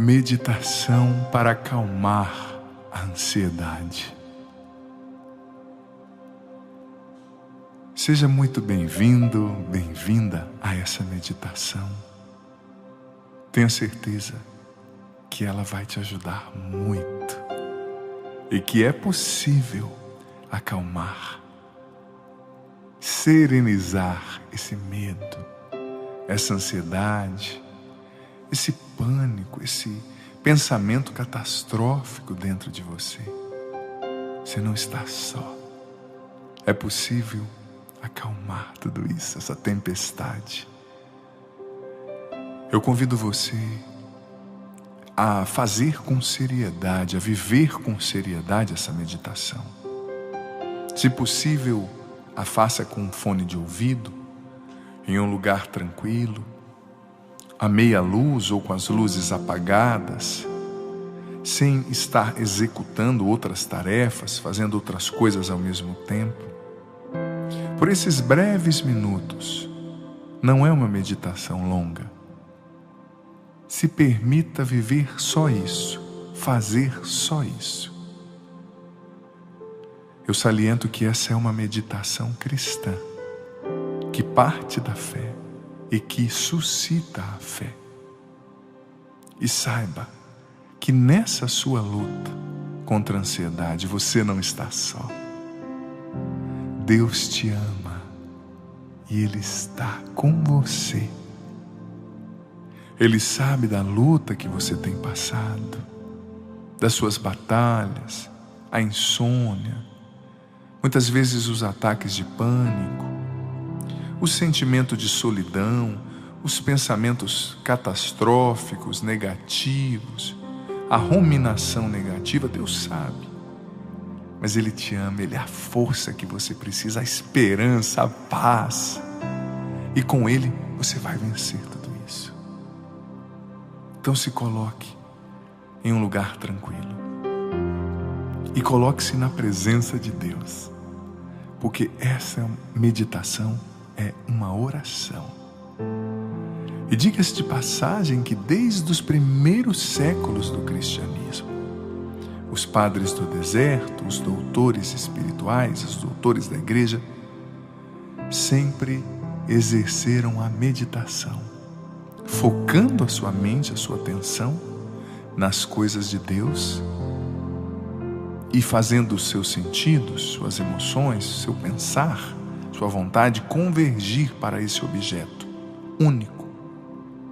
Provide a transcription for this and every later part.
meditação para acalmar a ansiedade. Seja muito bem-vindo, bem-vinda a essa meditação. Tenha certeza que ela vai te ajudar muito e que é possível acalmar, serenizar esse medo, essa ansiedade, esse pânico, esse pensamento catastrófico dentro de você. Você não está só. É possível acalmar tudo isso, essa tempestade. Eu convido você a fazer com seriedade, a viver com seriedade essa meditação. Se possível, a faça com um fone de ouvido, em um lugar tranquilo, à meia luz ou com as luzes apagadas, sem estar executando outras tarefas, fazendo outras coisas ao mesmo tempo. Por esses breves minutos, não é uma meditação longa. Se permita viver só isso, fazer só isso. Eu saliento que essa é uma meditação cristã, que parte da fé e que suscita a fé. E saiba que nessa sua luta contra a ansiedade você não está só. Deus te ama e Ele está com você. Ele sabe da luta que você tem passado, das suas batalhas, a insônia, muitas vezes os ataques de pânico, o sentimento de solidão, os pensamentos catastróficos, negativos, a ruminação negativa. Deus sabe, mas Ele te ama, Ele é a força que você precisa, a esperança, a paz, e com Ele você vai vencer tudo isso. Então se coloque em um lugar tranquilo e coloque-se na presença de Deus, porque essa meditação é uma oração. E diga-se de passagem que desde os primeiros séculos do cristianismo, os padres do deserto, os doutores espirituais, os doutores da igreja, sempre exerceram a meditação, focando a sua mente, a sua atenção nas coisas de Deus e fazendo os seus sentidos, suas emoções, seu pensar, sua vontade convergir para esse objeto único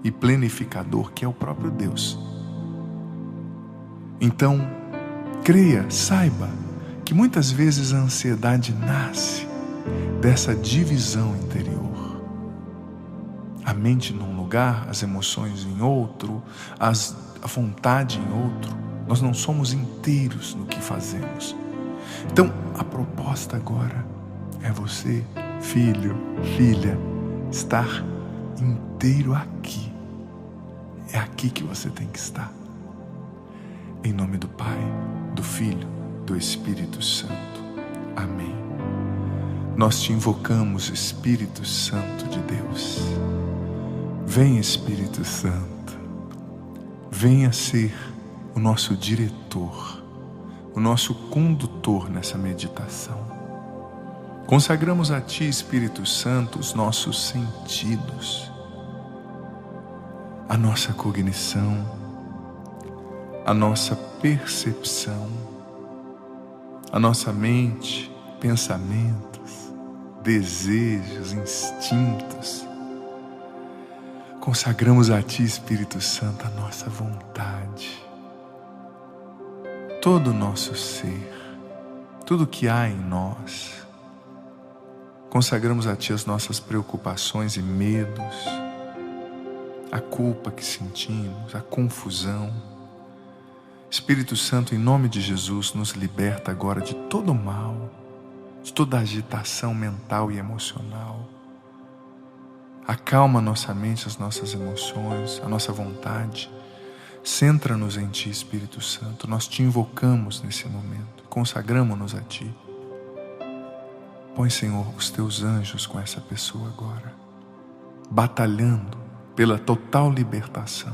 e planificador que é o próprio Deus. Então, creia, saiba que muitas vezes a ansiedade nasce dessa divisão interior. A mente num lugar, as emoções em outro, a vontade em outro. Nós não somos inteiros no que fazemos. Então, a proposta agora é você, filho, filha, estar inteiro aqui. É aqui que você tem que estar. Em nome do Pai, do Filho, do Espírito Santo. Amém. Nós te invocamos, Espírito Santo de Deus. Vem, Espírito Santo. Venha ser o nosso diretor, o nosso condutor nessa meditação. Consagramos a Ti, Espírito Santo, os nossos sentidos, a nossa cognição, a nossa percepção, a nossa mente, pensamentos, desejos, instintos. Consagramos a Ti, Espírito Santo, a nossa vontade, todo o nosso ser, tudo que há em nós. Consagramos a Ti as nossas preocupações e medos, a culpa que sentimos, a confusão. Espírito Santo, em nome de Jesus, nos liberta agora de todo mal, de toda agitação mental e emocional. Acalma nossa mente, as nossas emoções, a nossa vontade. Centra-nos em Ti, Espírito Santo. Nós Te invocamos nesse momento, consagramos-nos a Ti. Põe, Senhor, os Teus anjos com essa pessoa agora, batalhando pela total libertação,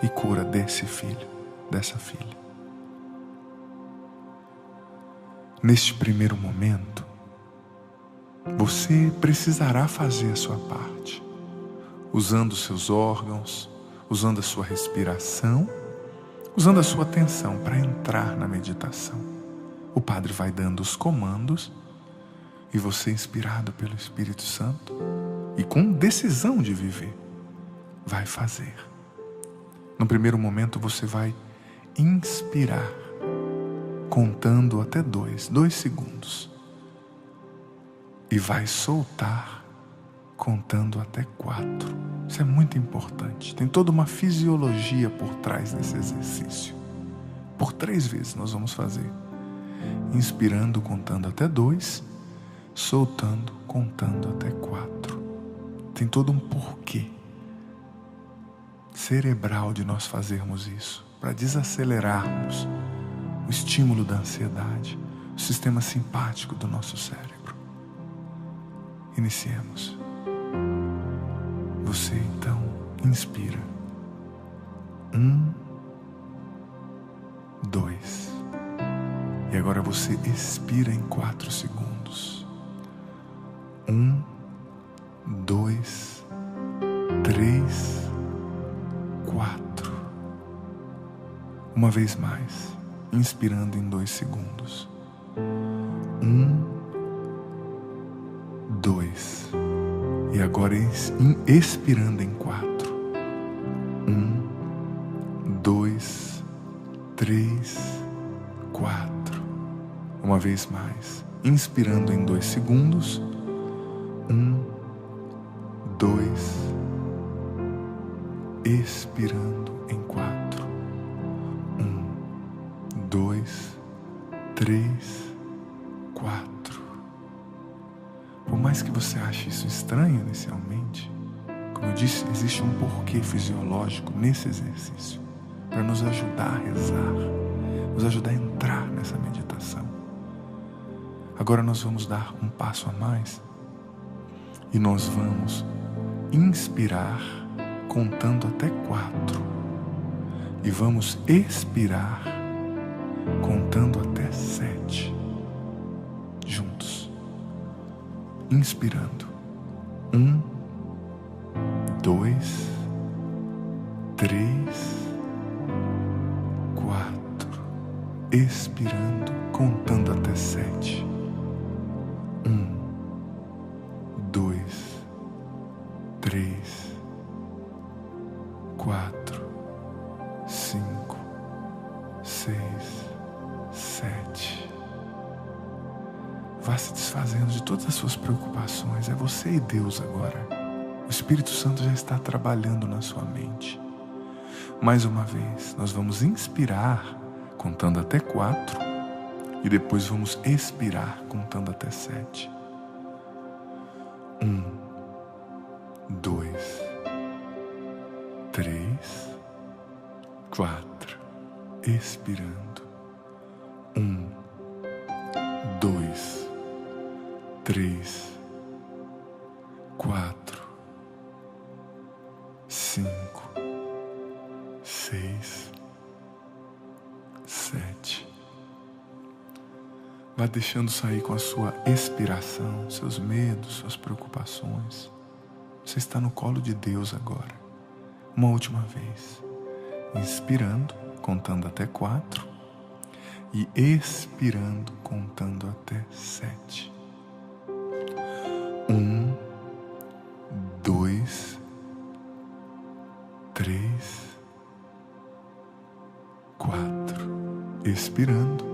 e cura desse filho, dessa filha. Neste primeiro momento, você precisará fazer a sua parte, usando os seus órgãos, usando a sua respiração, usando a sua atenção para entrar na meditação. O Padre vai dando os comandos e você, inspirado pelo Espírito Santo e com decisão de viver, vai fazer. No primeiro momento você vai inspirar, contando até 2 segundos. E vai soltar, contando até 4. Isso é muito importante. Tem toda uma fisiologia por trás desse exercício. Por 3 vezes nós vamos fazer. Inspirando, contando até 2. Soltando, contando até 4. Tem todo um porquê cerebral de nós fazermos isso, para desacelerarmos o estímulo da ansiedade, o sistema simpático do nosso cérebro. Iniciemos. Você então inspira. 1, 2. E agora você expira em 4 segundos. 1, 2, 3, 4. Uma vez mais, inspirando em 2 segundos. 1, 2. E agora expirando em 4. 1, 2, 3, 4. Uma vez mais, inspirando em 2 segundos. 1, 2. Expirando em 4. 1, 2, 3, 4. Por mais que você ache isso estranho inicialmente, como eu disse, existe um porquê fisiológico nesse exercício para nos ajudar a rezar, nos ajudar a entrar nessa meditação. Agora nós vamos dar um passo a mais e nós vamos inspirar contando até 4 e vamos expirar contando até 7 juntos. Inspirando. 1, 2, 3, 4. Expirando, contando até 7. 1, 2, 3, 4, 5, 6, 7. Vá se desfazendo de todas as suas preocupações. É você e Deus agora. O Espírito Santo já está trabalhando na sua mente. Mais uma vez, nós vamos inspirar contando até 4 e depois vamos expirar contando até 7. 1, 2, 3, 4. Expirando. 1, 2, 3, 4, 5, 6, 7. Vá deixando sair com a sua expiração, seus medos, suas preocupações. Você está no colo de Deus agora. Uma última vez. Inspirando, contando até 4. E expirando, contando até 7. 1, 2, 3, 4. Expirando.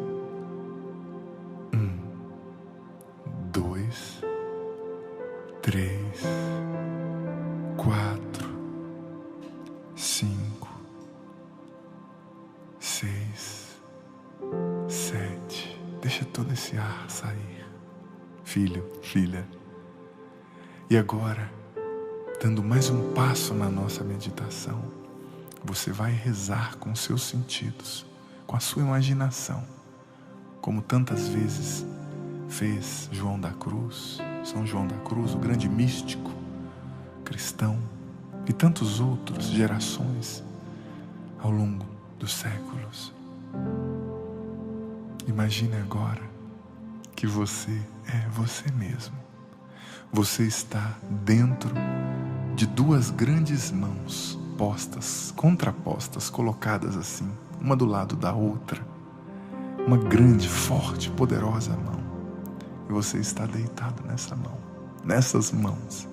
1, 2, 3, 4, 5, 6, 7. Deixa todo esse ar sair. Filho, filha. E agora, dando mais um passo na nossa meditação, você vai rezar com seus sentidos, com a sua imaginação, como tantas vezes fez João da Cruz, São João da Cruz, o grande místico cristão, e tantos outros gerações ao longo dos séculos. Imagine agora que você é você mesmo. Você está dentro de duas grandes mãos postas, contrapostas, colocadas assim, uma do lado da outra. Uma grande, forte, poderosa mão. E você está deitado nessa mão, nessas mãos.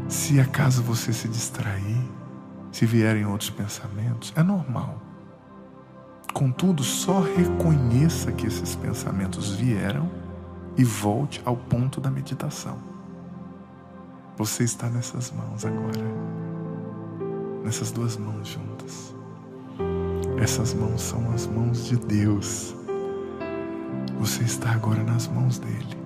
Se acaso você se distrair, se vierem outros pensamentos, é normal. Contudo, só reconheça que esses pensamentos vieram e volte ao ponto da meditação. Você está nessas mãos agora, nessas duas mãos juntas. Essas mãos são as mãos de Deus. Você está agora nas mãos dele.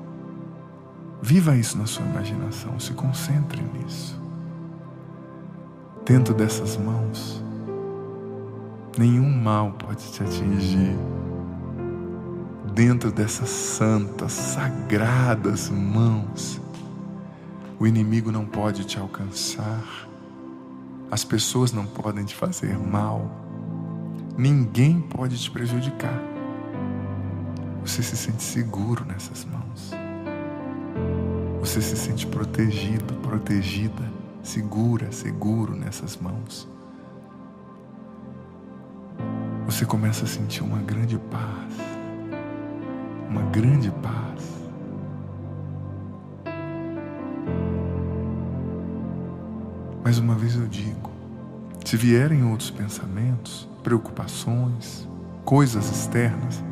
Viva isso na sua imaginação, se concentre nisso. Dentro dessas mãos, nenhum mal pode te atingir. Dentro dessas santas, sagradas mãos, o inimigo não pode te alcançar. As pessoas não podem te fazer mal. Ninguém pode te prejudicar. Você se sente seguro nessas mãos. Você se sente protegido, protegida, segura, seguro nessas mãos. Você começa a sentir uma grande paz. Uma grande paz. Mais uma vez eu digo, se vierem outros pensamentos, preocupações, coisas externas,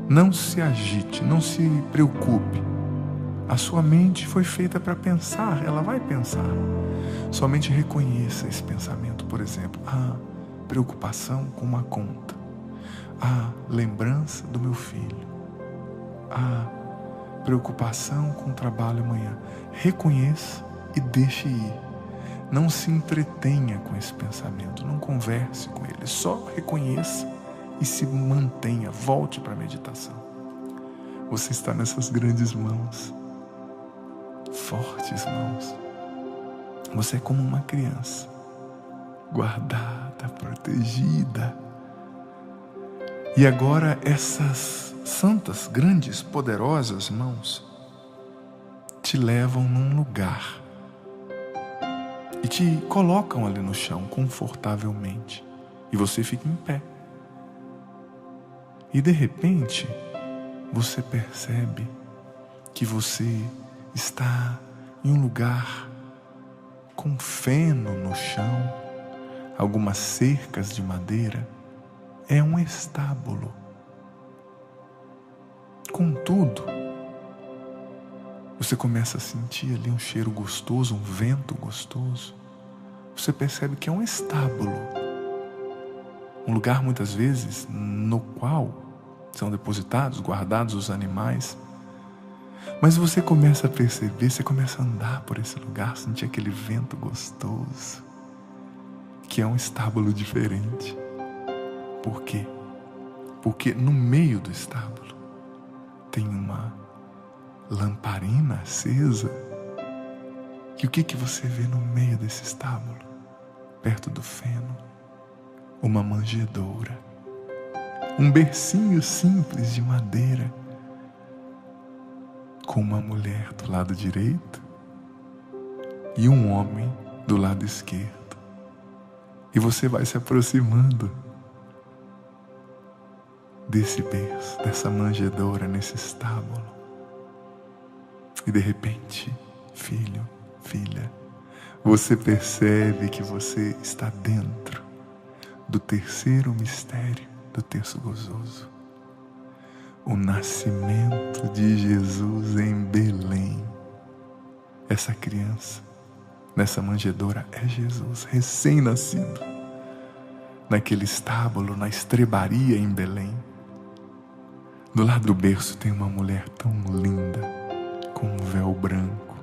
não se agite, não se preocupe. A sua mente foi feita para pensar, ela vai pensar. Somente reconheça esse pensamento, por exemplo, preocupação com uma conta, lembrança do meu filho, preocupação com o trabalho amanhã. Reconheça e deixe ir. Não se entretenha com esse pensamento, não converse com ele, só reconheça e se mantenha, volte para a meditação. Você está nessas grandes mãos, fortes mãos. Você é como uma criança, guardada, protegida. E agora essas santas, grandes, poderosas mãos te levam num lugar e te colocam ali no chão confortavelmente. E você fica em pé. E de repente, você percebe que você está em um lugar com feno no chão, algumas cercas de madeira. É um estábulo. Contudo, você começa a sentir ali um cheiro gostoso, um vento gostoso. Você percebe que é um estábulo. Um lugar, muitas vezes, no qual são depositados, guardados os animais. Mas você começa a perceber, você começa a andar por esse lugar, sentir aquele vento gostoso, que é um estábulo diferente. Por quê? Porque no meio do estábulo tem uma lamparina acesa. E o que você vê no meio desse estábulo? Perto do feno, uma manjedoura, um bercinho simples de madeira, com uma mulher do lado direito e um homem do lado esquerdo. E você vai se aproximando desse berço, dessa manjedoura, nesse estábulo. E de repente, filho, filha, você percebe que você está dentro do terceiro mistério do terço gozoso. O nascimento de Jesus em Belém. Essa criança, nessa manjedoura, é Jesus, recém-nascido. Naquele estábulo, na estrebaria em Belém. Do lado do berço tem uma mulher tão linda, com um véu branco,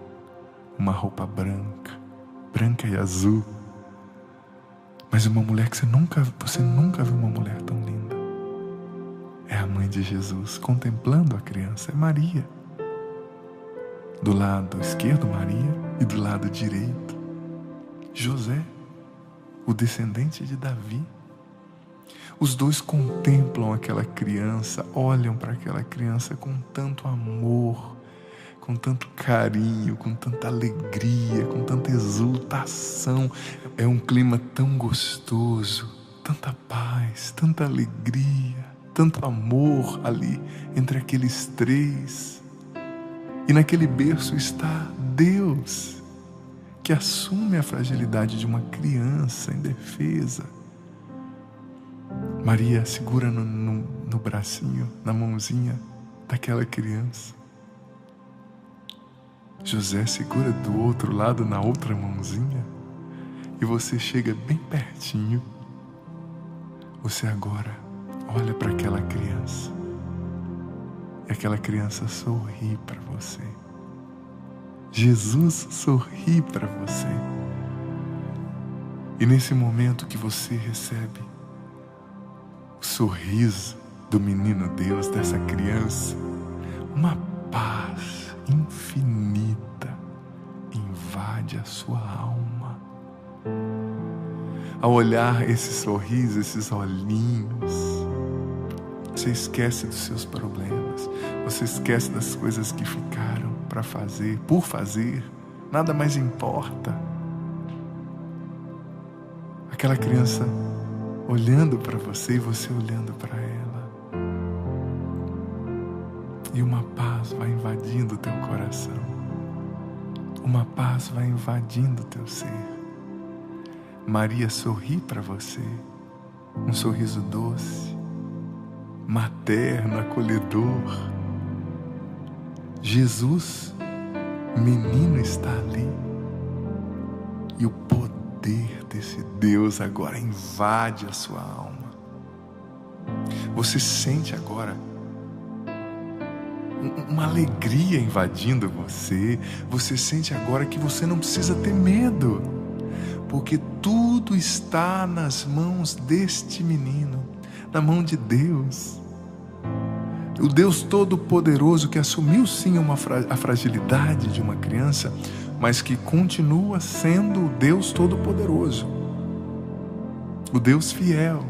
uma roupa branca, branca e azul. Mas uma mulher que você nunca viu uma mulher tão linda. É a mãe de Jesus, contemplando a criança, é Maria. Do lado esquerdo, Maria, e do lado direito, José. o descendente de Davi. Os dois contemplam aquela criança, olham para aquela criança com tanto amor, com tanto carinho, com tanta alegria, com tanta exultação. É um clima tão gostoso, tanta paz, tanta alegria, tanto amor ali entre aqueles três. E naquele berço está Deus, que assume a fragilidade de uma criança indefesa. Maria segura no bracinho, na mãozinha daquela criança. José segura do outro lado, na outra mãozinha. E você chega bem pertinho. Você agora olha para aquela criança. E aquela criança sorri para você. Jesus sorri para você. E nesse momento que você recebe o sorriso do menino Deus, dessa criança, uma paz infinita invade a sua alma. Ao olhar esse sorriso, esses olhinhos, você esquece dos seus problemas, você esquece das coisas que ficaram para fazer, por fazer, nada mais importa. Aquela criança olhando para você e você olhando para ela. E uma paz vai invadindo o teu coração. Uma paz vai invadindo o teu ser. Maria sorri para você, um sorriso doce, materno, acolhedor. Jesus, menino, está ali. E o poder desse Deus agora invade a sua alma. Você sente agora uma alegria invadindo você. Você sente agora que você não precisa ter medo, porque tudo está nas mãos deste menino, na mão de Deus. O Deus Todo-Poderoso que assumiu sim a fragilidade de uma criança, mas que continua sendo o Deus Todo-Poderoso, o Deus fiel.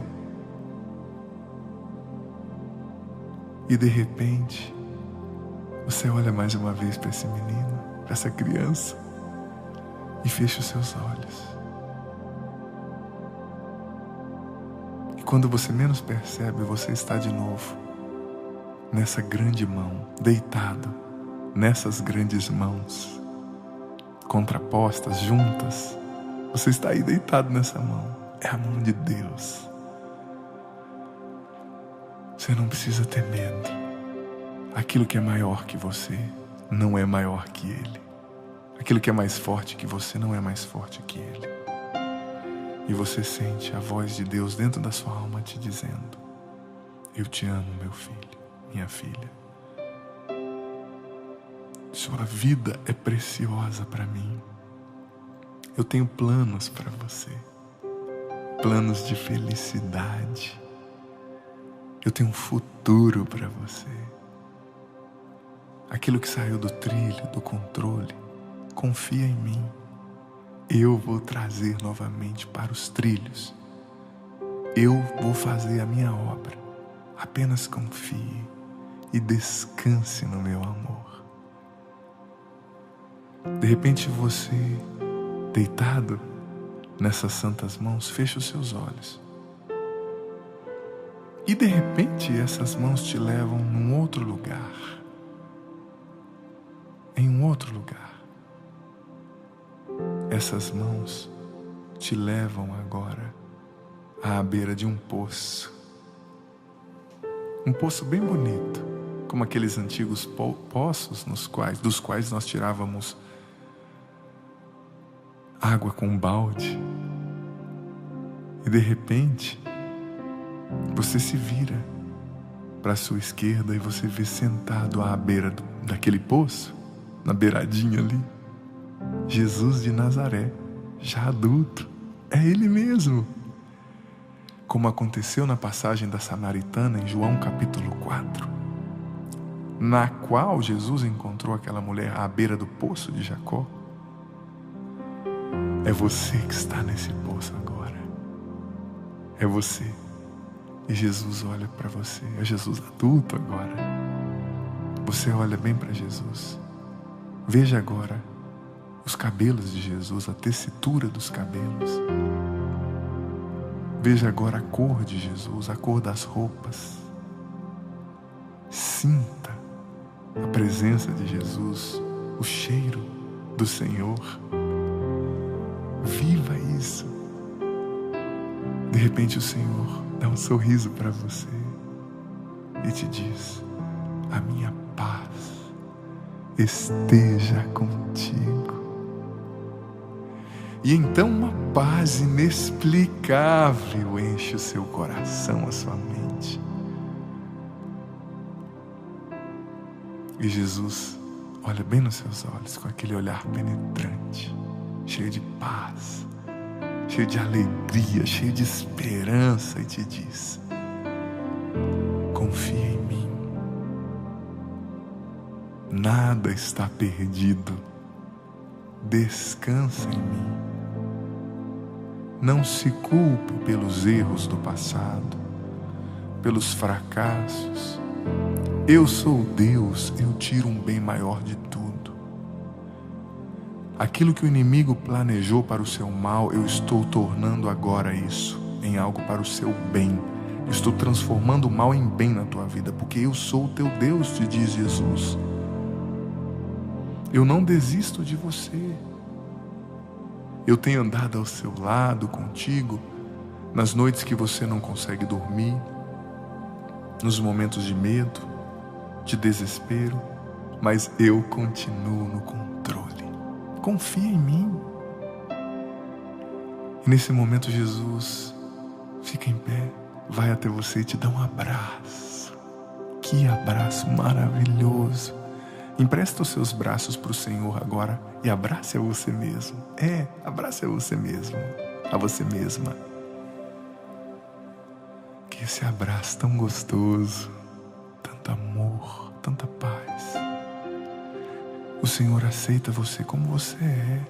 E de repente, você olha mais uma vez para esse menino, para essa criança, e fecha os seus olhos. E quando você menos percebe, você está de novo nessa grande mão, deitado nessas grandes mãos, contrapostas, juntas. Você está aí deitado nessa mão. É a mão de Deus. Você não precisa ter medo. Aquilo que é maior que você não é maior que Ele. Aquilo que é mais forte que você não é mais forte que Ele. E você sente a voz de Deus dentro da sua alma te dizendo: eu te amo, meu filho, minha filha. Sua vida é preciosa para mim. Eu tenho planos para você. Planos de felicidade. Eu tenho um futuro para você. Aquilo que saiu do trilho, do controle, confia em mim. Eu vou trazer novamente para os trilhos. Eu vou fazer a minha obra. Apenas confie e descanse no meu amor. De repente você, deitado nessas santas mãos, fecha os seus olhos. E de repente essas mãos te levam num outro lugar. Em um outro lugar. Essas mãos te levam agora à beira de um poço. Um poço bem bonito, como aqueles antigos poços dos quais nós tirávamos água com um balde. E de repente você se vira para a sua esquerda e você vê sentado à beira daquele poço, na beiradinha ali, Jesus de Nazaré, já adulto. É Ele mesmo. Como aconteceu na passagem da Samaritana em João capítulo 4, na qual Jesus encontrou aquela mulher à beira do poço de Jacó. É você que está nesse poço agora. É você. E Jesus olha para você. É Jesus adulto agora. Você olha bem para Jesus. Veja agora os cabelos de Jesus, a tessitura dos cabelos. Veja agora a cor de Jesus, a cor das roupas. Sinta a presença de Jesus, o cheiro do Senhor. Viva isso. De repente o Senhor dá um sorriso para você e te diz: a minha paz esteja contigo. E então uma paz inexplicável enche o seu coração, a sua mente. E Jesus olha bem nos seus olhos com aquele olhar penetrante, cheio de paz, cheio de alegria, cheio de esperança, e te diz: confia em mim. Nada está perdido. Descansa em mim. Não se culpe pelos erros do passado, pelos fracassos. Eu sou Deus, eu tiro um bem maior de tudo. Aquilo que o inimigo planejou para o seu mal, eu estou tornando agora isso em algo para o seu bem. Estou transformando o mal em bem na tua vida, porque eu sou o teu Deus, te diz Jesus. Eu não desisto de você. Eu tenho andado ao seu lado, contigo, nas noites que você não consegue dormir, nos momentos de medo, de desespero, mas eu continuo no controle. Confia em mim. E nesse momento Jesus fica em pé, vai até você e te dá um abraço. Que abraço maravilhoso. Empresta os seus braços para o Senhor agora e abrace a você mesmo. Abrace a você mesmo, a você mesma. Que esse abraço tão gostoso, tanto amor, tanta paz. O Senhor aceita você como você é.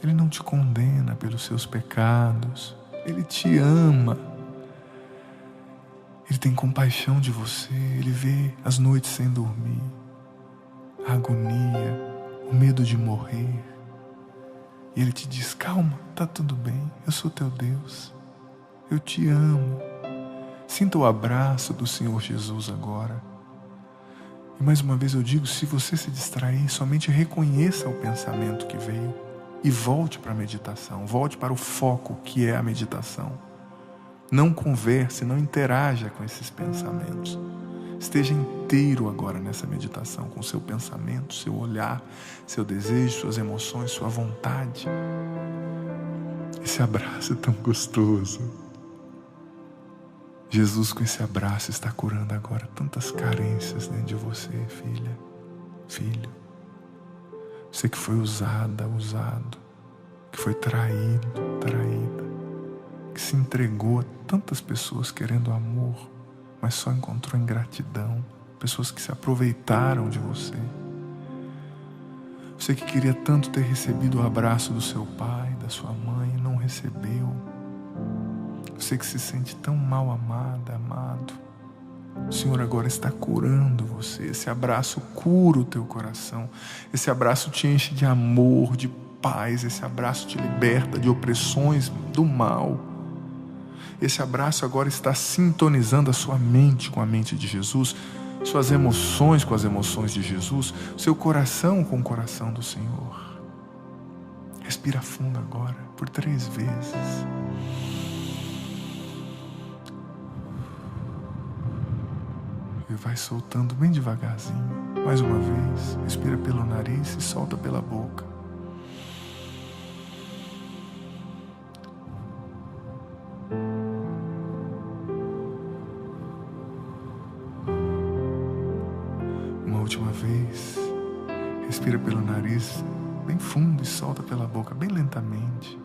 Ele não te condena pelos seus pecados. Ele te ama. Ele tem compaixão de você. Ele vê as noites sem dormir, a agonia, o medo de morrer. E Ele te diz: calma, tá tudo bem, eu sou teu Deus, eu te amo. Sinta o abraço do Senhor Jesus agora. E mais uma vez eu digo, se você se distrair, somente reconheça o pensamento que veio e volte para a meditação, volte para o foco que é a meditação. Não converse, não interaja com esses pensamentos. Esteja inteiro agora nessa meditação, com seu pensamento, seu olhar, seu desejo, suas emoções, sua vontade. Esse abraço é tão gostoso. Jesus, com esse abraço, está curando agora tantas carências dentro de você, filha, filho. Você que foi usada, usado, que foi traído, traída, que se entregou a tantas pessoas querendo amor, mas só encontrou ingratidão, pessoas que se aproveitaram de você. Você que queria tanto ter recebido o abraço do seu pai, da sua mãe, e não recebeu. Você que se sente tão mal amada, amado. O Senhor agora está curando você. Esse abraço cura o teu coração. Esse abraço te enche de amor, de paz. Esse abraço te liberta de opressões do mal. Esse abraço agora está sintonizando a sua mente com a mente de Jesus, suas emoções com as emoções de Jesus, seu coração com o coração do Senhor. Respira fundo agora, por 3 vezes. E vai soltando bem devagarzinho. Mais uma vez, respira pelo nariz e solta pela boca. Uma última vez, respira pelo nariz bem fundo e solta pela boca bem lentamente.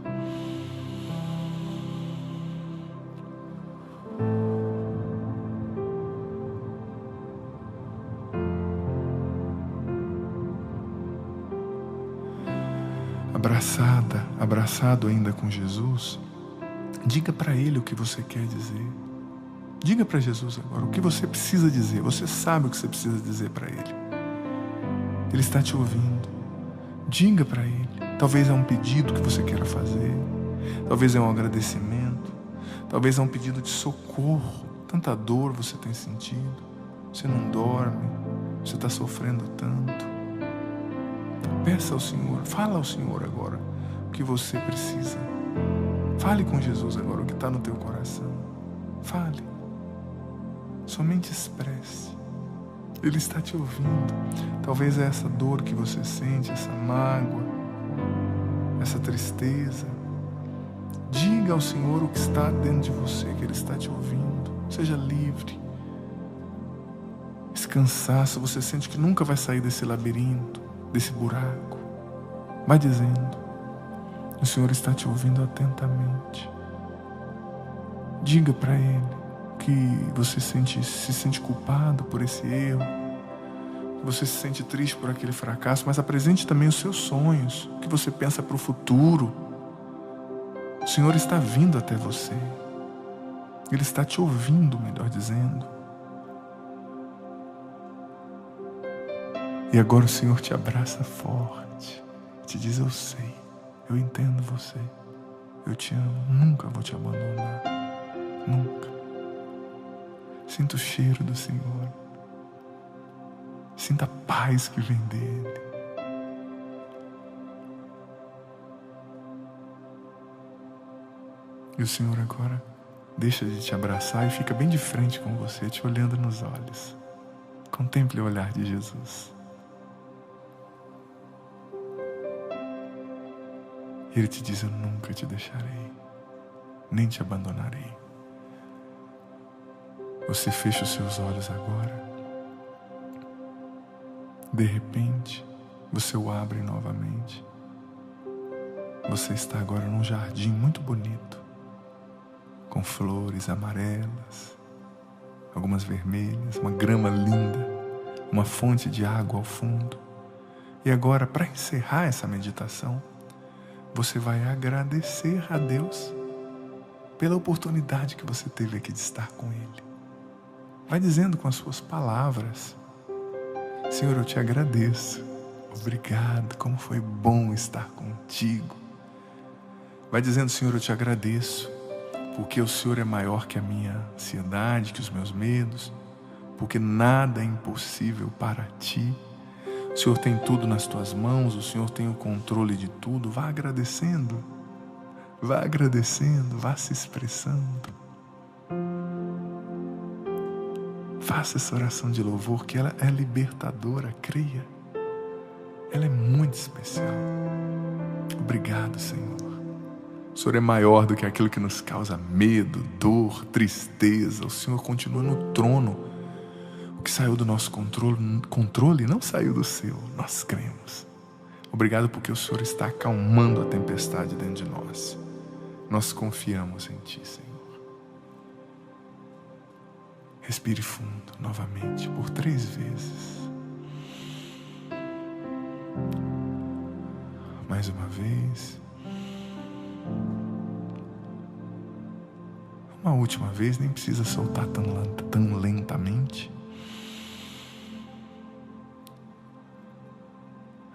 Abraçado ainda com Jesus, Diga para Ele o que você quer dizer. Diga para Jesus agora o que você precisa dizer. Você sabe o que você precisa dizer para Ele. Ele está te ouvindo. Diga para Ele. Talvez é um pedido que você queira fazer. Talvez é um agradecimento. Talvez é um pedido de socorro. Tanta dor você tem sentido. Você não dorme. Você está sofrendo tanto. Peça ao Senhor. Fala ao Senhor agora o que você precisa. Fale com Jesus agora o que está no teu coração. Fale. Somente expresse. Ele está te ouvindo. Talvez é essa dor que você sente, essa mágoa, essa tristeza. Diga ao Senhor o que está dentro de você, que Ele está te ouvindo. Seja livre. Esse cansaço, você sente que nunca vai sair desse labirinto, desse buraco. Vai dizendo. O Senhor está te ouvindo atentamente. Diga para Ele que você se sente culpado por esse erro, que você se sente triste por aquele fracasso, mas apresente também os seus sonhos, o que você pensa para o futuro. O Senhor está vindo até você. Ele está te ouvindo, melhor dizendo. E agora o Senhor te abraça forte, te diz: eu sei, eu entendo você, eu te amo, nunca vou te abandonar, nunca. Sinta o cheiro do Senhor. Sinta a paz que vem dele. E o Senhor agora deixa de te abraçar e fica bem de frente com você, te olhando nos olhos. Contemple o olhar de Jesus. E Ele te diz: eu nunca te deixarei, nem te abandonarei. Você fecha os seus olhos agora. De repente, você o abre novamente. Você está agora num jardim muito bonito, com flores amarelas, algumas vermelhas, uma grama linda, uma fonte de água ao fundo. E agora, para encerrar essa meditação, você vai agradecer a Deus pela oportunidade que você teve aqui de estar com Ele. Vai dizendo com as suas palavras: Senhor, eu te agradeço. Obrigado, como foi bom estar contigo. Vai dizendo: Senhor, eu te agradeço, porque o Senhor é maior que a minha ansiedade, que os meus medos, porque nada é impossível para ti. O Senhor tem tudo nas tuas mãos, o Senhor tem o controle de tudo. Vá agradecendo, vá se expressando. Faça essa oração de louvor, que ela é libertadora, creia. Ela é muito especial. Obrigado, Senhor. O Senhor é maior do que aquilo que nos causa medo, dor, tristeza. O Senhor continua no trono. O que saiu do nosso controle não saiu do seu. Nós cremos. Obrigado porque o Senhor está acalmando a tempestade dentro de nós. Nós confiamos em Ti, Senhor. Respire fundo novamente por 3 vezes. Mais uma vez. Uma última vez, nem precisa soltar tão lentamente.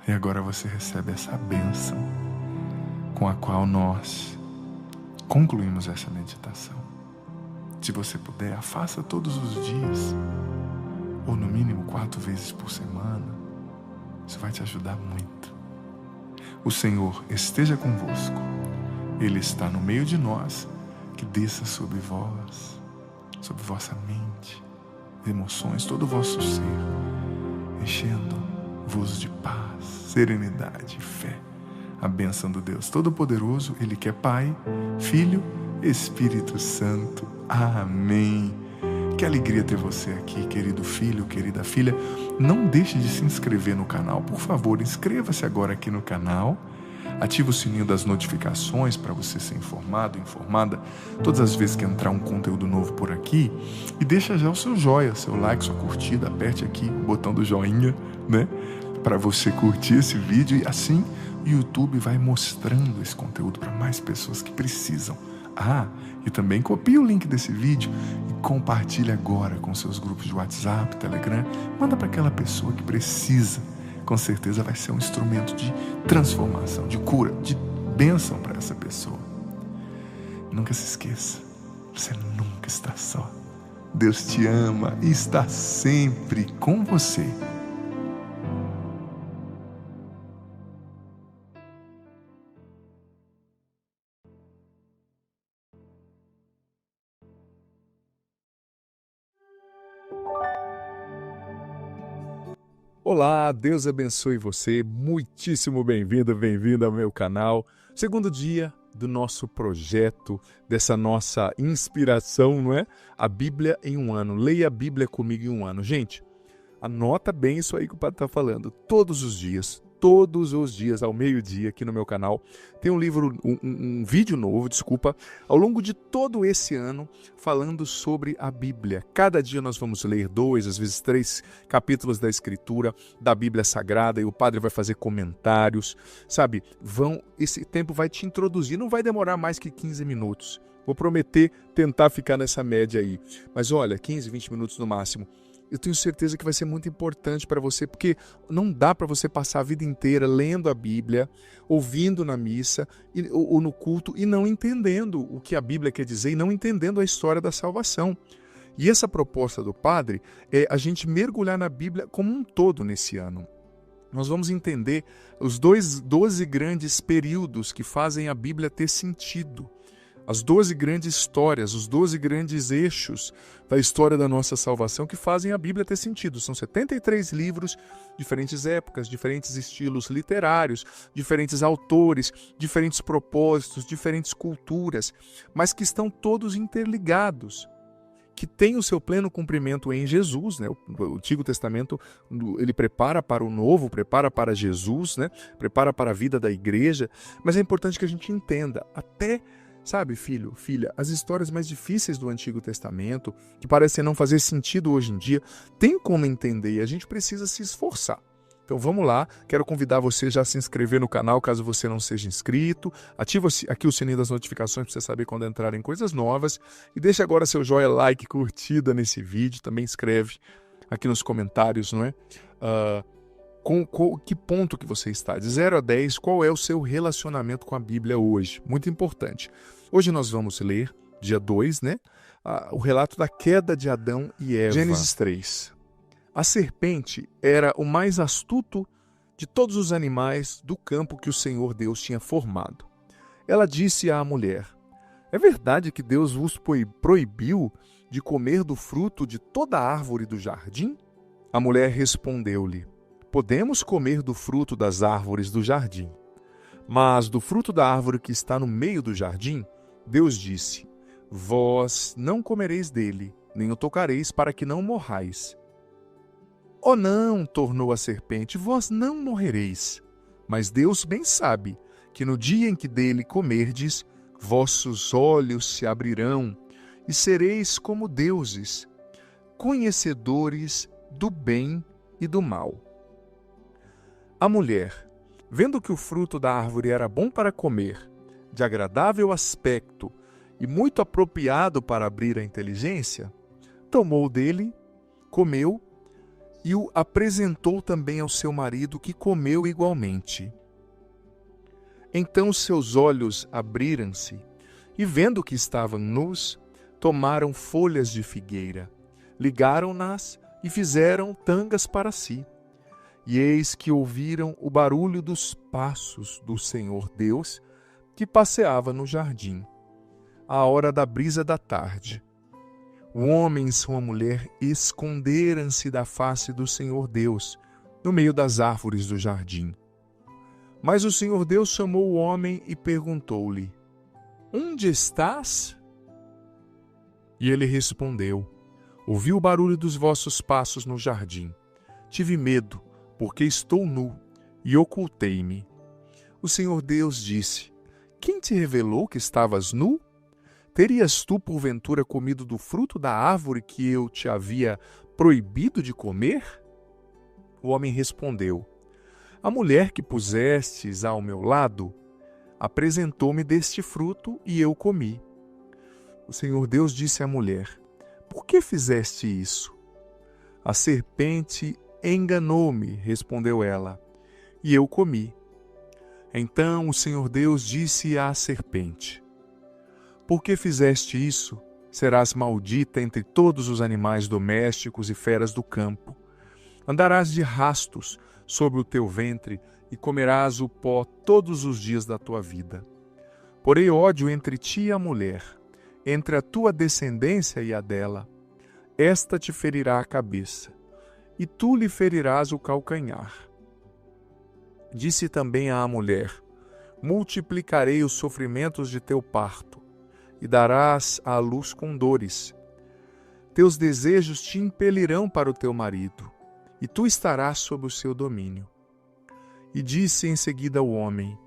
E agora você recebe essa bênção com a qual nós concluímos essa meditação. Se você puder, a faça todos os dias, ou no mínimo 4 vezes por semana. Isso vai te ajudar muito. O Senhor esteja convosco. Ele está no meio de nós. Que desça sobre vós, sobre vossa mente, emoções, todo o vosso ser, enchendo-vos de paz, serenidade e fé. A bênção do Deus Todo-Poderoso, Ele que é Pai, Filho, Espírito Santo. Amém. Que alegria ter você aqui, querido filho, querida filha. Não deixe de se inscrever no canal. Por favor, inscreva-se agora aqui no canal. Ative o sininho das notificações para você ser informado, informada todas as vezes que entrar um conteúdo novo por aqui. E deixa já o seu joia, seu like, sua curtida. Aperte aqui o botão do joinha, né? Para você curtir esse vídeo. E assim o YouTube vai mostrando esse conteúdo para mais pessoas que precisam E também copia o link desse vídeo e compartilha agora com seus grupos de WhatsApp, Telegram. Manda para aquela pessoa que precisa. Com certeza vai ser um instrumento de transformação, de cura, de bênção para essa pessoa. Nunca se esqueça, você nunca está só. Deus te ama e está sempre com você. Olá, Deus abençoe você, muitíssimo bem-vindo, bem-vinda ao meu canal. Segundo dia do nosso projeto, dessa nossa inspiração, não é? A Bíblia em um ano. Leia a Bíblia comigo em um ano. Gente, anota bem isso aí que o Padre está falando. Todos os dias, ao meio-dia, aqui no meu canal, tem um livro, um vídeo novo, ao longo de todo esse ano, falando sobre a Bíblia. Cada dia nós vamos ler 2, às vezes 3 capítulos da Escritura, da Bíblia Sagrada, e o Padre vai fazer comentários, sabe? Esse tempo vai te introduzir, não vai demorar mais que 15 minutos. Vou prometer tentar ficar nessa média aí. Mas olha, 15, 20 minutos no máximo. Eu tenho certeza que vai ser muito importante para você, porque não dá para você passar a vida inteira lendo a Bíblia, ouvindo na missa ou no culto e não entendendo o que a Bíblia quer dizer e não entendendo a história da salvação. E essa proposta do Padre é a gente mergulhar na Bíblia como um todo nesse ano. Nós vamos entender os 12 grandes períodos que fazem a Bíblia ter sentido. As 12 grandes histórias, os 12 grandes eixos da história da nossa salvação que fazem a Bíblia ter sentido. São 73 livros, diferentes épocas, diferentes estilos literários, diferentes autores, diferentes propósitos, diferentes culturas, mas que estão todos interligados, que têm o seu pleno cumprimento em Jesus, né? O Antigo Testamento ele prepara para o Novo, prepara para Jesus, né? Prepara para a vida da igreja, mas é importante que a gente entenda até... Sabe, filho, filha, as histórias mais difíceis do Antigo Testamento, que parecem não fazer sentido hoje em dia, tem como entender e a gente precisa se esforçar. Então vamos lá, quero convidar você já a se inscrever no canal, caso você não seja inscrito. Ativa aqui o sininho das notificações para você saber quando entrarem coisas novas. E deixa agora seu joinha, like, curtida nesse vídeo. Também escreve aqui nos comentários, não é? Com que ponto que você está? De 0 a 10, qual é o seu relacionamento com a Bíblia hoje? Muito importante. Hoje nós vamos ler, dia 2, né? O relato da queda de Adão e Eva. Gênesis 3. A serpente era o mais astuto de todos os animais do campo que o Senhor Deus tinha formado. Ela disse à mulher: é verdade que Deus vos proibiu de comer do fruto de toda árvore do jardim? A mulher respondeu-lhe: podemos comer do fruto das árvores do jardim, mas do fruto da árvore que está no meio do jardim, Deus disse: vós não comereis dele, nem o tocareis, para que não morrais. Oh não, tornou a serpente, vós não morrereis. Mas Deus bem sabe que no dia em que dele comerdes, vossos olhos se abrirão e sereis como deuses, conhecedores do bem e do mal. A mulher, vendo que o fruto da árvore era bom para comer, de agradável aspecto e muito apropriado para abrir a inteligência, tomou dele, comeu e o apresentou também ao seu marido, que comeu igualmente. Então seus olhos abriram-se e, vendo que estavam nus, tomaram folhas de figueira, ligaram-nas e fizeram tangas para si. E eis que ouviram o barulho dos passos do Senhor Deus, que passeava no jardim, à hora da brisa da tarde. O homem e sua mulher esconderam-se da face do Senhor Deus, no meio das árvores do jardim. Mas o Senhor Deus chamou o homem e perguntou-lhe: onde estás? E ele respondeu: ouvi o barulho dos vossos passos no jardim. Tive medo, porque estou nu, e ocultei-me. O Senhor Deus disse: quem te revelou que estavas nu? Terias tu, porventura, comido do fruto da árvore que eu te havia proibido de comer? O homem respondeu: a mulher que pusestes ao meu lado apresentou-me deste fruto e eu comi. O Senhor Deus disse à mulher: por que fizeste isso? A serpente enganou-me, respondeu ela, e eu comi. Então o Senhor Deus disse à serpente: por que fizeste isso? Serás maldita entre todos os animais domésticos e feras do campo. Andarás de rastos sobre o teu ventre e comerás o pó todos os dias da tua vida. Porém ódio entre ti e a mulher, entre a tua descendência e a dela. Esta te ferirá a cabeça, e tu lhe ferirás o calcanhar. Disse também à mulher: multiplicarei os sofrimentos de teu parto, e darás à luz com dores. Teus desejos te impelirão para o teu marido, e tu estarás sob o seu domínio. E disse em seguida ao homem: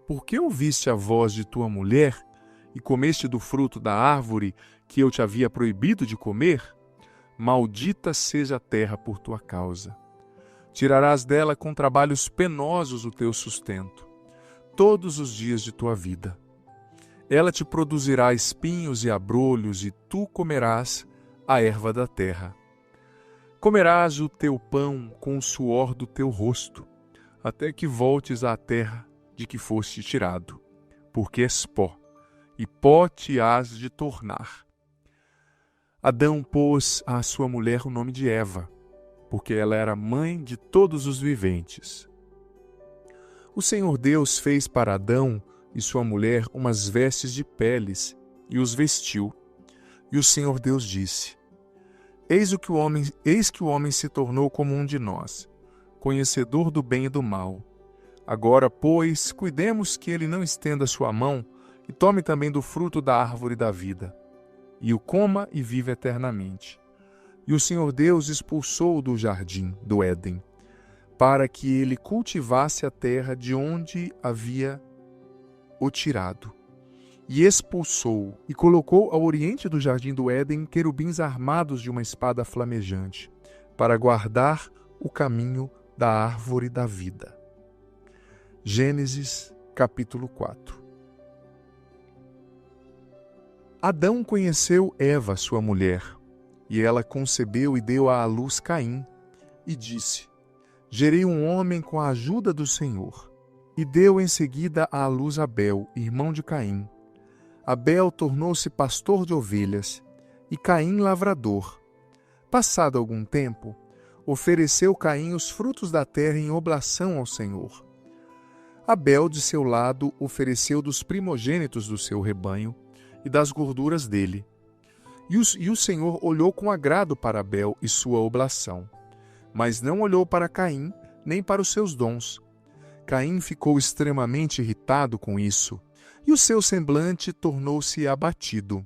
por que ouviste a voz de tua mulher, e comeste do fruto da árvore que eu te havia proibido de comer? Maldita seja a terra por tua causa. Tirarás dela com trabalhos penosos o teu sustento, todos os dias de tua vida. Ela te produzirá espinhos e abrolhos, e tu comerás a erva da terra. Comerás o teu pão com o suor do teu rosto, até que voltes à terra de que foste tirado, porque és pó, e pó te hás de tornar. Adão pôs à sua mulher o nome de Eva, porque ela era mãe de todos os viventes. O Senhor Deus fez para Adão e sua mulher umas vestes de peles, e os vestiu. E o Senhor Deus disse: eis que o homem se tornou como um de nós, conhecedor do bem e do mal. Agora, pois, cuidemos que ele não estenda sua mão e tome também do fruto da árvore da vida, e o coma e viva eternamente. E o Senhor Deus expulsou-o do jardim do Éden, para que ele cultivasse a terra de onde havia o tirado. E expulsou-o, e colocou ao oriente do jardim do Éden querubins armados de uma espada flamejante, para guardar o caminho da árvore da vida. Gênesis, capítulo 4. Adão conheceu Eva, sua mulher, e ela concebeu e deu à luz Caim, e disse: gerei um homem com a ajuda do Senhor. E deu em seguida à luz Abel, irmão de Caim. Abel tornou-se pastor de ovelhas, e Caim lavrador. Passado algum tempo, ofereceu Caim os frutos da terra em oblação ao Senhor. Abel, de seu lado, ofereceu dos primogênitos do seu rebanho e das gorduras dele. E o Senhor olhou com agrado para Abel e sua oblação, mas não olhou para Caim, nem para os seus dons. Caim ficou extremamente irritado com isso, e o seu semblante tornou-se abatido.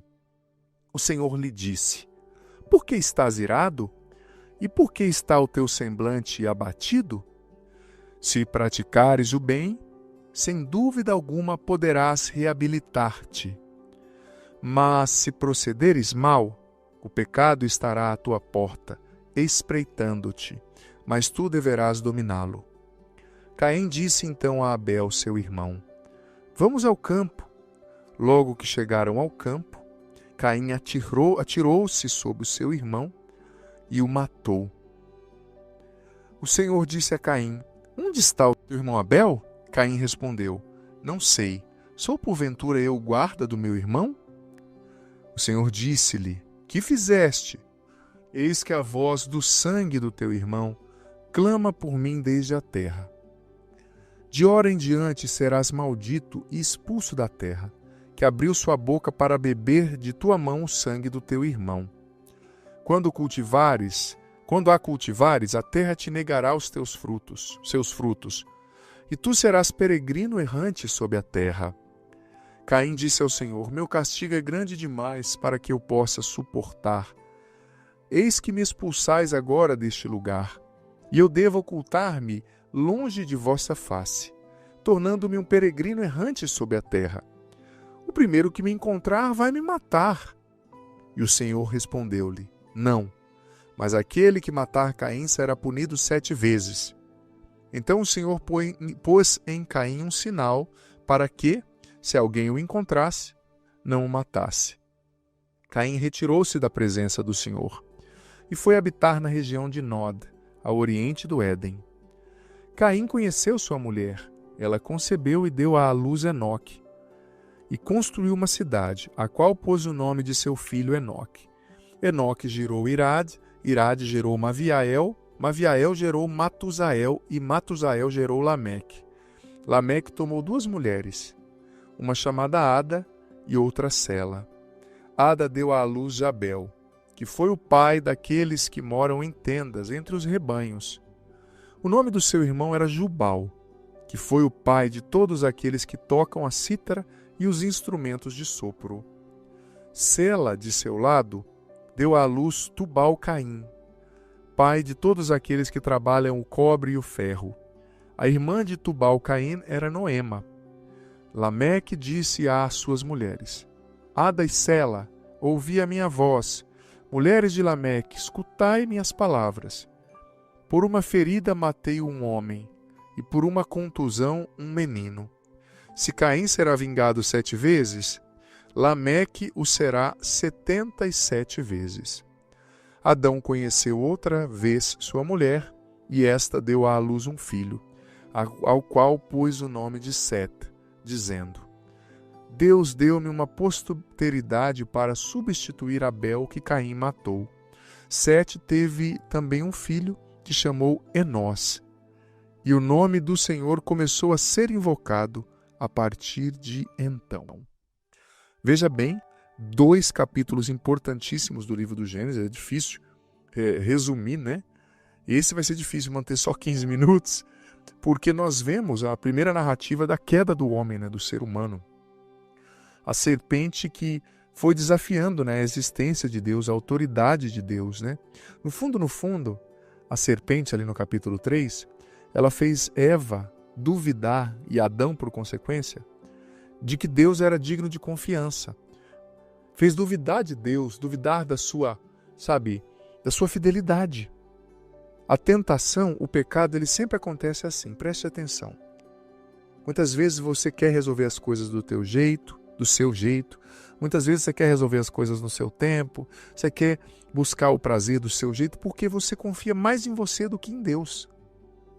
O Senhor lhe disse: por que estás irado? E por que está o teu semblante abatido? Se praticares o bem, sem dúvida alguma poderás reabilitar-te. Mas se procederes mal, o pecado estará à tua porta, espreitando-te, mas tu deverás dominá-lo. Caim disse então a Abel, seu irmão: vamos ao campo. Logo que chegaram ao campo, Caim atirou-se sobre o seu irmão e o matou. O Senhor disse a Caim: onde está o teu irmão Abel? Caim respondeu: não sei. Sou porventura eu guarda do meu irmão? O Senhor disse-lhe: que fizeste? Eis que a voz do sangue do teu irmão clama por mim desde a terra. De hora em diante serás maldito e expulso da terra, que abriu sua boca para beber de tua mão o sangue do teu irmão. Quando a cultivares, a terra te negará os seus frutos, e tu serás peregrino errante sobre a terra. Caim disse ao Senhor: meu castigo é grande demais para que eu possa suportar. Eis que me expulsais agora deste lugar, e eu devo ocultar-me longe de vossa face, tornando-me um peregrino errante sobre a terra. O primeiro que me encontrar vai me matar. E o Senhor respondeu-lhe: não, mas aquele que matar Caim será punido 7 vezes. Então o Senhor pôs em Caim um sinal para que, se alguém o encontrasse, não o matasse. Caim retirou-se da presença do Senhor e foi habitar na região de Nod, ao oriente do Éden. Caim conheceu sua mulher, ela concebeu e deu à luz Enoque, e construiu uma cidade, a qual pôs o nome de seu filho Enoque. Enoque gerou Irade, Irade gerou Maviael, Maviael gerou Matusael, e Matusael gerou Lameque. Lameque tomou 2 mulheres, uma chamada Ada e outra Sela. Ada deu à luz Jabel, que foi o pai daqueles que moram em tendas entre os rebanhos. O nome do seu irmão era Jubal, que foi o pai de todos aqueles que tocam a cítara e os instrumentos de sopro. Sela, de seu lado, deu à luz Tubal-Caim, pai de todos aqueles que trabalham o cobre e o ferro. A irmã de Tubal-Caim era Noema. Lameque disse às suas mulheres: Ada e Sela, ouvi a minha voz. Mulheres de Lameque, escutai minhas palavras. Por uma ferida matei um homem, e por uma contusão um menino. Se Caim será vingado 7 vezes, Lameque o será 77 vezes. Adão conheceu outra vez sua mulher, e esta deu à luz um filho, ao qual pôs o nome de Sete, dizendo: Deus deu-me uma posteridade para substituir Abel, que Caim matou. Sete teve também um filho, que chamou Enós, e o nome do Senhor começou a ser invocado a partir de então. Veja bem, 2 capítulos importantíssimos do livro do Gênesis. É difícil resumir, né? Esse vai ser difícil manter só 15 minutos, porque nós vemos a primeira narrativa da queda do homem, né, do ser humano. A serpente que foi desafiando, né, a existência de Deus, a autoridade de Deus, né? No fundo, a serpente ali no capítulo 3, ela fez Eva duvidar, e Adão por consequência, de que Deus era digno de confiança. Fez duvidar de Deus, duvidar da sua, da sua fidelidade. A tentação, o pecado, ele sempre acontece assim, preste atenção. Muitas vezes você quer resolver as coisas do teu jeito, do seu jeito. Muitas vezes você quer resolver as coisas no seu tempo, você quer buscar o prazer do seu jeito porque você confia mais em você do que em Deus.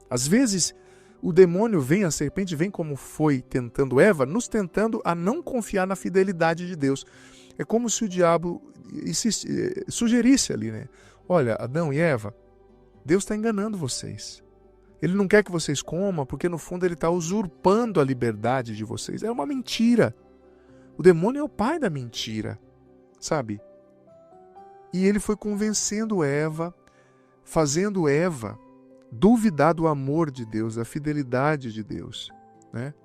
Às vezes, o demônio vem, a serpente vem como foi tentando Eva, nos tentando a não confiar na fidelidade de Deus. É como se o diabo sugerisse ali, né? Olha, Adão e Eva, Deus está enganando vocês. Ele não quer que vocês comam porque no fundo ele está usurpando a liberdade de vocês. É uma mentira. O demônio é o pai da mentira, sabe? E ele foi convencendo Eva, fazendo Eva duvidar do amor de Deus, da fidelidade de Deus, né?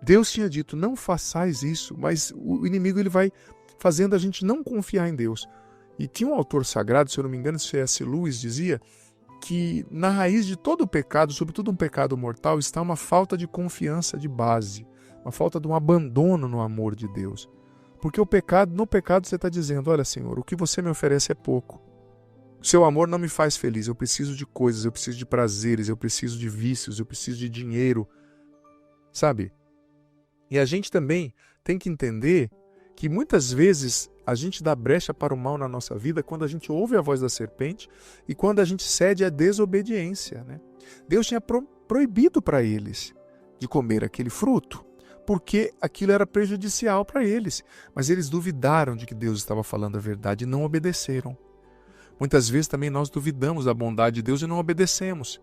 Deus tinha dito, não façais isso, mas o inimigo ele vai fazendo a gente não confiar em Deus. E tinha um autor sagrado, se eu não me engano, C.S. Lewis, dizia que na raiz de todo o pecado, sobretudo um pecado mortal, está uma falta de confiança de base, uma falta de um abandono no amor de Deus. Porque no pecado você está dizendo, olha Senhor, o que você me oferece é pouco. O seu amor não me faz feliz, eu preciso de coisas, eu preciso de prazeres, eu preciso de vícios, eu preciso de dinheiro, sabe? E a gente também tem que entender que muitas vezes a gente dá brecha para o mal na nossa vida quando a gente ouve a voz da serpente e quando a gente cede à desobediência, né? Deus tinha proibido para eles de comer aquele fruto, porque aquilo era prejudicial para eles. Mas eles duvidaram de que Deus estava falando a verdade e não obedeceram. Muitas vezes também nós duvidamos da bondade de Deus e não obedecemos.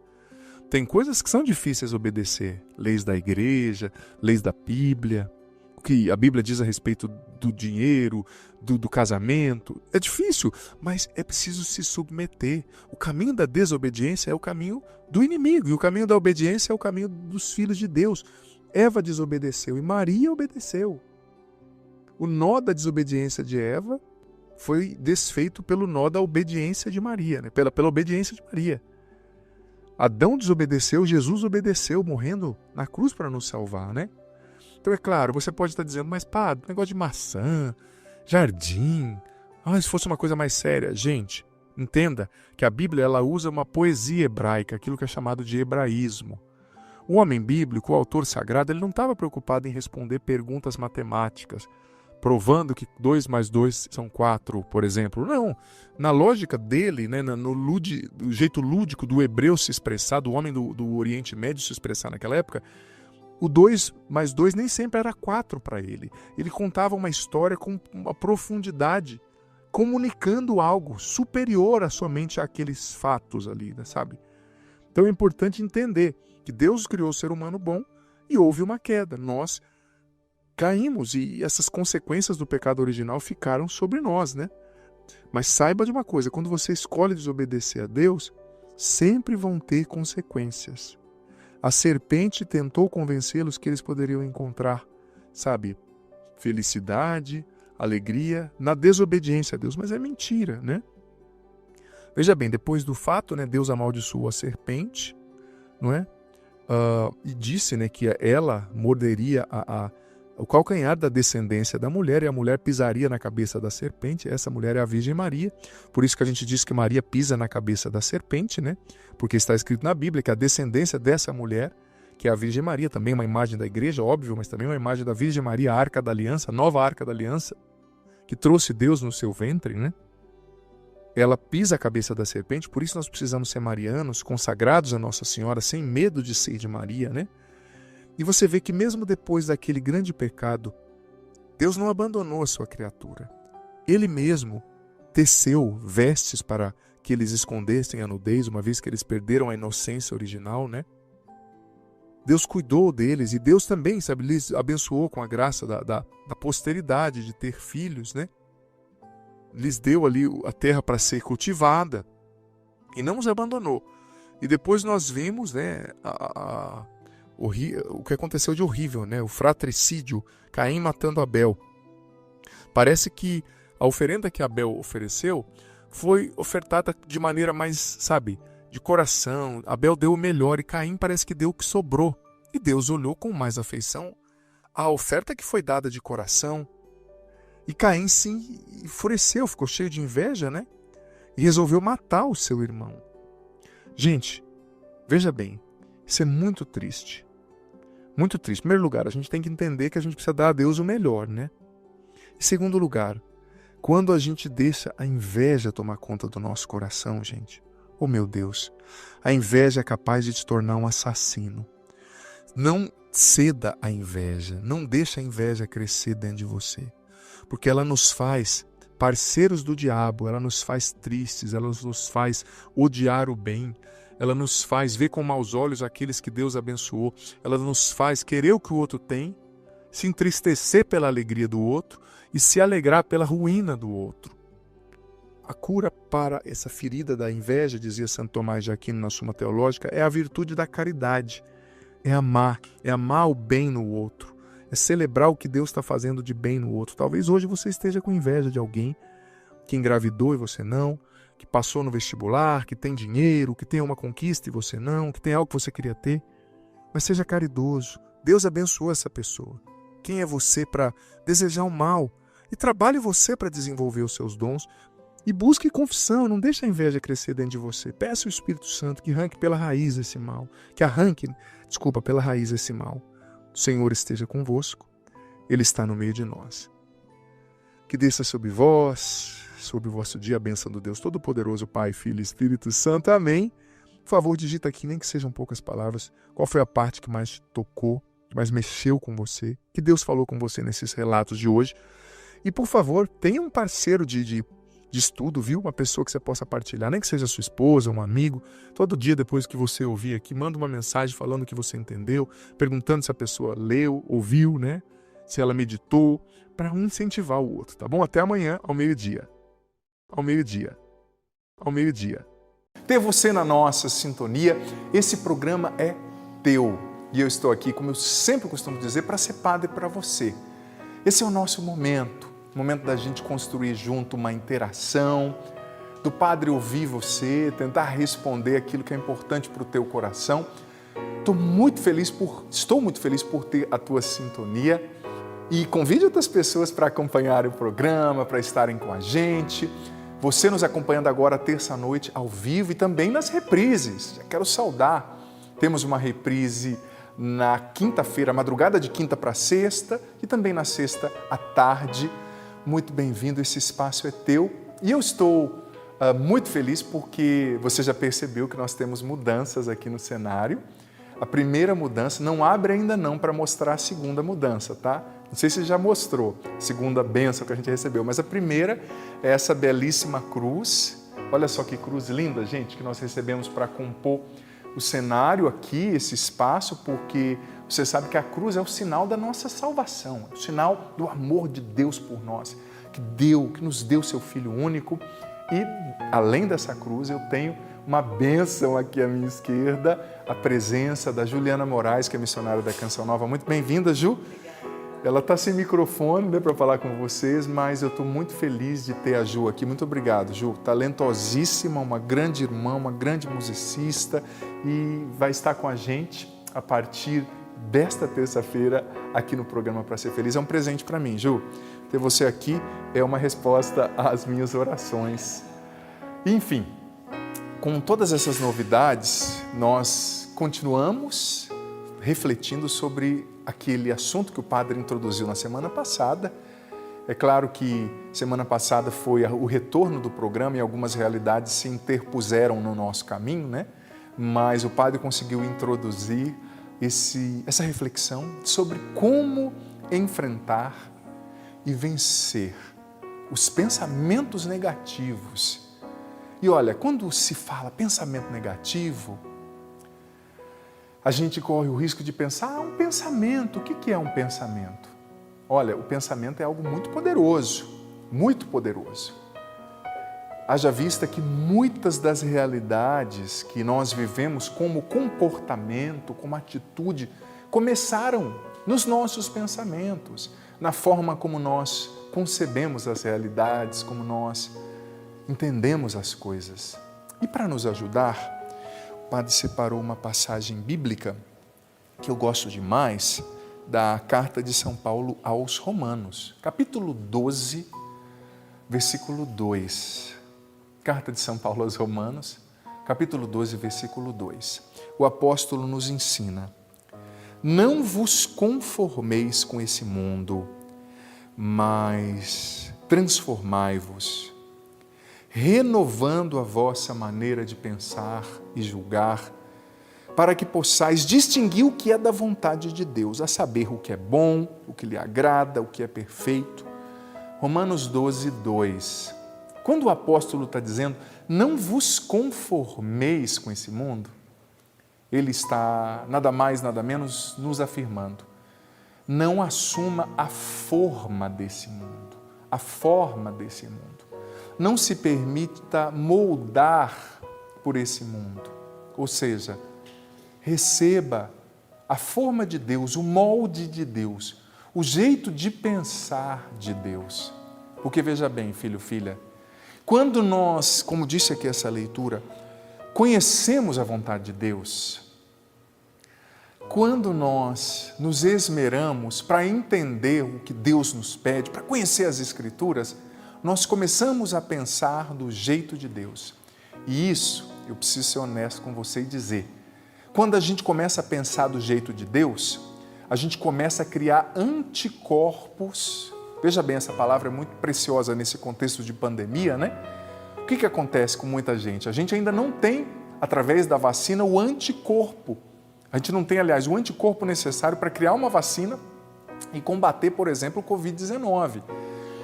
Tem coisas que são difíceis de obedecer. Leis da igreja, leis da Bíblia, o que a Bíblia diz a respeito do dinheiro, do casamento. É difícil, mas é preciso se submeter. O caminho da desobediência é o caminho do inimigo, e o caminho da obediência é o caminho dos filhos de Deus. Eva desobedeceu e Maria obedeceu. O nó da desobediência de Eva foi desfeito pelo nó da obediência de Maria, né? pela obediência de Maria. Adão desobedeceu, Jesus obedeceu, morrendo na cruz para nos salvar, né? Então é claro, você pode estar dizendo, mas pá, negócio de maçã, jardim, se fosse uma coisa mais séria. Gente, entenda que a Bíblia ela usa uma poesia hebraica, aquilo que é chamado de hebraísmo. O homem bíblico, o autor sagrado, ele não estava preocupado em responder perguntas matemáticas, provando que 2 mais 2 são 4, por exemplo. Não, na lógica dele, né, do jeito lúdico do hebreu se expressar, do homem do Oriente Médio se expressar naquela época, o 2 mais 2 nem sempre era 4 para ele. Ele contava uma história com uma profundidade, comunicando algo superior a somente aqueles fatos ali, né, sabe? Então é importante entender que Deus criou o ser humano bom e houve uma queda. Nós caímos e essas consequências do pecado original ficaram sobre nós, né? Mas saiba de uma coisa, quando você escolhe desobedecer a Deus, sempre vão ter consequências. A serpente tentou convencê-los que eles poderiam encontrar, sabe, felicidade, alegria na desobediência a Deus, mas é mentira, né? Veja bem, depois do fato, né, Deus amaldiçoou a serpente, não é? E disse, né, que ela morderia o calcanhar da descendência da mulher, e a mulher pisaria na cabeça da serpente. Essa mulher é a Virgem Maria, por isso que a gente diz que Maria pisa na cabeça da serpente, né? Porque está escrito na Bíblia que a descendência dessa mulher, que é a Virgem Maria, também uma imagem da igreja, óbvio, mas também uma imagem da Virgem Maria, a Arca da Aliança, a nova Arca da Aliança, que trouxe Deus no seu ventre, né? Ela pisa a cabeça da serpente, por isso nós precisamos ser marianos, consagrados a Nossa Senhora, sem medo de ser de Maria, né? E você vê que mesmo depois daquele grande pecado, Deus não abandonou a sua criatura. Ele mesmo teceu vestes para que eles escondessem a nudez, uma vez que eles perderam a inocência original, né? Deus cuidou deles e Deus também, sabe, lhes abençoou com a graça da posteridade, de ter filhos, né? Lhes deu ali a terra para ser cultivada e não os abandonou. E depois nós vimos, né, o que aconteceu de horrível, né? O fratricídio, Caim matando Abel. Parece que a oferenda que Abel ofereceu foi ofertada de maneira mais, sabe, de coração. Abel deu o melhor e Caim parece que deu o que sobrou. E Deus olhou com mais afeição a oferta que foi dada de coração. E Caim se enfureceu, ficou cheio de inveja, né? E resolveu matar o seu irmão. Gente, veja bem, isso é muito triste. Muito triste. Em primeiro lugar, a gente tem que entender que a gente precisa dar a Deus o melhor, né? Em segundo lugar, quando a gente deixa a inveja tomar conta do nosso coração, gente, oh meu Deus, a inveja é capaz de te tornar um assassino. Não ceda à inveja, não deixa a inveja crescer dentro de você, porque ela nos faz parceiros do diabo, ela nos faz tristes, ela nos faz odiar o bem, ela nos faz ver com maus olhos aqueles que Deus abençoou, ela nos faz querer o que o outro tem, se entristecer pela alegria do outro e se alegrar pela ruína do outro. A cura para essa ferida da inveja, dizia Santo Tomás de Aquino na Suma Teológica, é a virtude da caridade, é amar o bem no outro, é celebrar o que Deus está fazendo de bem no outro. Talvez hoje você esteja com inveja de alguém que engravidou e você não, que passou no vestibular, que tem dinheiro, que tem uma conquista e você não, que tem algo que você queria ter. Mas seja caridoso. Deus abençoou essa pessoa. Quem é você para desejar o mal? E trabalhe você para desenvolver os seus dons. E busque confissão, não deixe a inveja crescer dentro de você. Peça ao Espírito Santo que arranque pela raiz esse mal. Pela raiz esse mal. O Senhor esteja convosco. Ele está no meio de nós. Que desça sobre vós, sobre o vosso dia, a bênção do Deus Todo-Poderoso, Pai, Filho e Espírito Santo. Amém. Por favor, digita aqui, nem que sejam poucas palavras, qual foi a parte que mais te tocou, que mais mexeu com você, que Deus falou com você nesses relatos de hoje. E, por favor, tenha um parceiro de estudo, viu? Uma pessoa que você possa partilhar, nem que seja sua esposa, um amigo. Todo dia, depois que você ouvir aqui, manda uma mensagem falando o que você entendeu, perguntando se a pessoa leu, ouviu, né? Se ela meditou, para um incentivar o outro, tá bom? Até amanhã, ao meio-dia. Ao meio-dia. Ao meio-dia. Ter você na nossa sintonia, esse programa é teu. E eu estou aqui, como eu sempre costumo dizer, para ser padre para você. Esse é o nosso momento da gente construir junto uma interação, do padre ouvir você, tentar responder aquilo que é importante para o teu coração. Estou muito feliz por ter a tua sintonia e convide outras pessoas para acompanharem o programa, para estarem com a gente. Você nos acompanhando agora terça-noite ao vivo e também nas reprises. Já quero saudar. Temos uma reprise na quinta-feira, madrugada de quinta para sexta e também na sexta à tarde. Muito bem-vindo, esse espaço é teu. E eu estou muito feliz porque você já percebeu que nós temos mudanças aqui no cenário. A primeira mudança, não abre ainda não para mostrar a segunda mudança, tá? Não sei se já mostrou a segunda bênção que a gente recebeu, mas a primeira é essa belíssima cruz. Olha só que cruz linda, gente, que nós recebemos para compor o cenário aqui, esse espaço, porque você sabe que a cruz é o sinal da nossa salvação, é o sinal do amor de Deus por nós, que nos deu seu Filho único. E, além dessa cruz, eu tenho uma bênção aqui à minha esquerda, a presença da Juliana Moraes, que é missionária da Canção Nova. Muito bem-vinda, Ju. Ela está sem microfone, né, para falar com vocês, mas eu estou muito feliz de ter a Ju aqui. Muito obrigado, Ju. Talentosíssima, uma grande irmã, uma grande musicista e vai estar com a gente a partir desta terça-feira aqui no programa Para Ser Feliz. É um presente para mim, Ju. Ter você aqui é uma resposta às minhas orações. Enfim, com todas essas novidades, nós continuamos refletindo sobre aquele assunto que o padre introduziu na semana passada. É claro que semana passada foi o retorno do programa e algumas realidades se interpuseram no nosso caminho, né? Mas o padre conseguiu introduzir essa reflexão sobre como enfrentar e vencer os pensamentos negativos. E olha, quando se fala pensamento negativo, a gente corre o risco de pensar, um pensamento, o que é um pensamento? Olha, o pensamento é algo muito poderoso, muito poderoso. Haja vista que muitas das realidades que nós vivemos como comportamento, como atitude, começaram nos nossos pensamentos, na forma como nós concebemos as realidades, como nós entendemos as coisas. E para nos ajudar, o padre separou uma passagem bíblica que eu gosto demais, da carta de São Paulo aos Romanos, capítulo 12, versículo 2. Carta de São Paulo aos Romanos, capítulo 12, versículo 2. O apóstolo nos ensina: não vos conformeis com esse mundo, mas transformai-vos, renovando a vossa maneira de pensar e julgar, para que possais distinguir o que é da vontade de Deus, a saber o que é bom, o que lhe agrada, o que é perfeito. Romanos 12, 2. Quando o apóstolo está dizendo, não vos conformeis com esse mundo, ele está nada mais, nada menos nos afirmando: não assuma a forma desse mundo, a forma desse mundo. Não se permita moldar por esse mundo. Ou seja, receba a forma de Deus, o molde de Deus, o jeito de pensar de Deus. Porque veja bem, filho, filha, quando nós, como disse aqui essa leitura, conhecemos a vontade de Deus, quando nós nos esmeramos para entender o que Deus nos pede, para conhecer as Escrituras, nós começamos a pensar do jeito de Deus. E isso, eu preciso ser honesto com você e dizer, quando a gente começa a pensar do jeito de Deus, a gente começa a criar anticorpos. Veja bem, essa palavra é muito preciosa nesse contexto de pandemia, né? O que acontece com muita gente? A gente ainda não tem, através da vacina, o anticorpo. A gente não tem, aliás, o anticorpo necessário para criar uma vacina e combater, por exemplo, o Covid-19.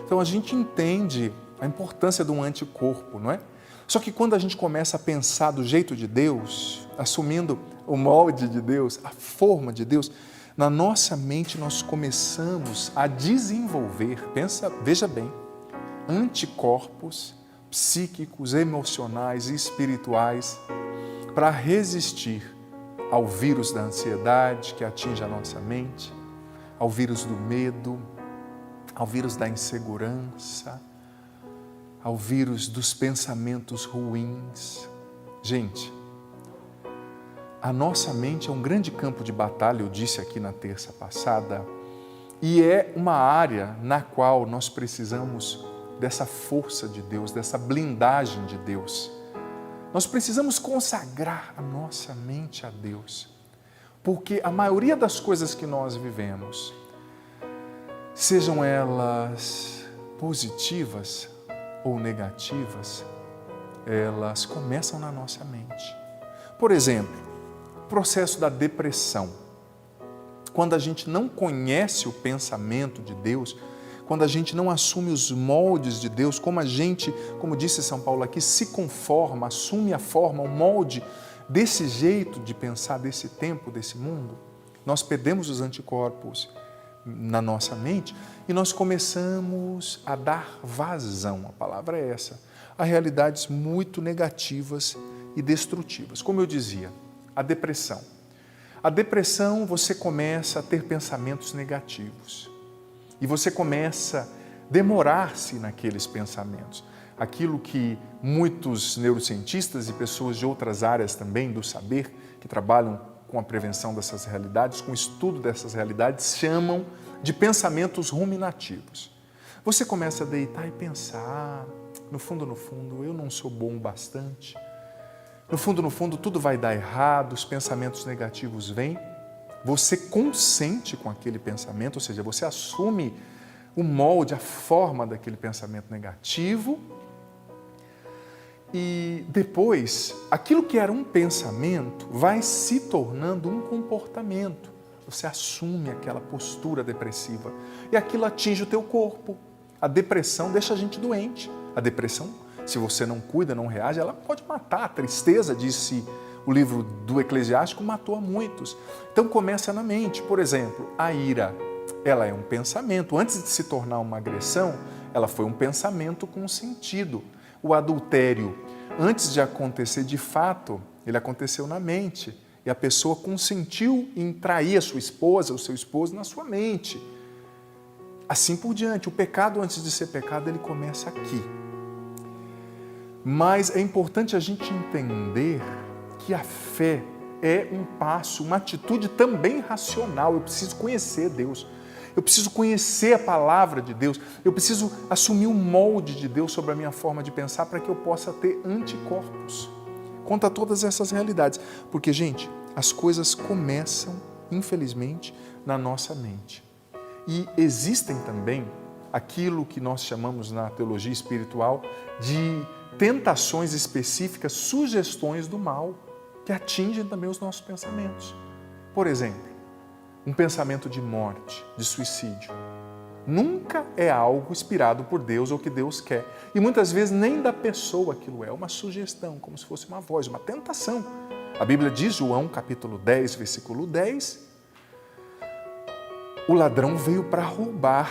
Então, a gente entende a importância de um anticorpo, não é? Só que quando a gente começa a pensar do jeito de Deus, assumindo o molde de Deus, a forma de Deus, na nossa mente nós começamos a desenvolver, veja bem, anticorpos psíquicos, emocionais e espirituais para resistir ao vírus da ansiedade que atinge a nossa mente, ao vírus do medo, ao vírus da insegurança, ao vírus dos pensamentos ruins. Gente, a nossa mente é um grande campo de batalha, eu disse aqui na terça passada, e é uma área na qual nós precisamos dessa força de Deus, dessa blindagem de Deus. Nós precisamos consagrar a nossa mente a Deus. Porque a maioria das coisas que nós vivemos, sejam elas positivas ou negativas, elas começam na nossa mente. Por exemplo, o processo da depressão. Quando a gente não conhece o pensamento de Deus, quando a gente não assume os moldes de Deus, como a gente, como disse São Paulo aqui, se conforma, assume a forma, o molde desse jeito de pensar, desse tempo, desse mundo, nós perdemos os anticorpos na nossa mente e nós começamos a dar vazão, a palavra é essa, a realidades muito negativas e destrutivas. Como eu dizia, a depressão. A depressão, você começa a ter pensamentos negativos e você começa a demorar-se naqueles pensamentos. Aquilo que muitos neurocientistas e pessoas de outras áreas também do saber, que trabalham com a prevenção dessas realidades, com o estudo dessas realidades, chamam de pensamentos ruminativos. Você começa a deitar e pensar, no fundo, eu não sou bom o bastante. No fundo, tudo vai dar errado, os pensamentos negativos vêm. Você consente com aquele pensamento, ou seja, você assume o molde, a forma daquele pensamento negativo. E depois, aquilo que era um pensamento vai se tornando um comportamento. Você assume aquela postura depressiva e aquilo atinge o teu corpo. A depressão deixa a gente doente. A depressão, se você não cuida, não reage, ela pode matar. A tristeza, disse o livro do Eclesiástico, matou a muitos. Então começa na mente. Por exemplo, a ira, ela é um pensamento. Antes de se tornar uma agressão, ela foi um pensamento com sentido. O adultério, antes de acontecer de fato, ele aconteceu na mente. E a pessoa consentiu em trair a sua esposa, o seu esposo, na sua mente. Assim por diante. O pecado, antes de ser pecado, ele começa aqui. Mas é importante a gente entender que a fé é um passo, uma atitude também racional. Eu preciso conhecer Deus. Eu preciso conhecer a palavra de Deus. Eu preciso assumir o molde de Deus sobre a minha forma de pensar para que eu possa ter anticorpos contra todas essas realidades. Porque, gente, as coisas começam, infelizmente, na nossa mente. E existem também aquilo que nós chamamos na teologia espiritual de tentações específicas, sugestões do mal, que atingem também os nossos pensamentos. Por exemplo, um pensamento de morte, de suicídio, nunca é algo inspirado por Deus ou que Deus quer. E muitas vezes nem da pessoa aquilo é uma sugestão, como se fosse uma voz, uma tentação. A Bíblia diz, João capítulo 10, versículo 10, o ladrão veio para roubar,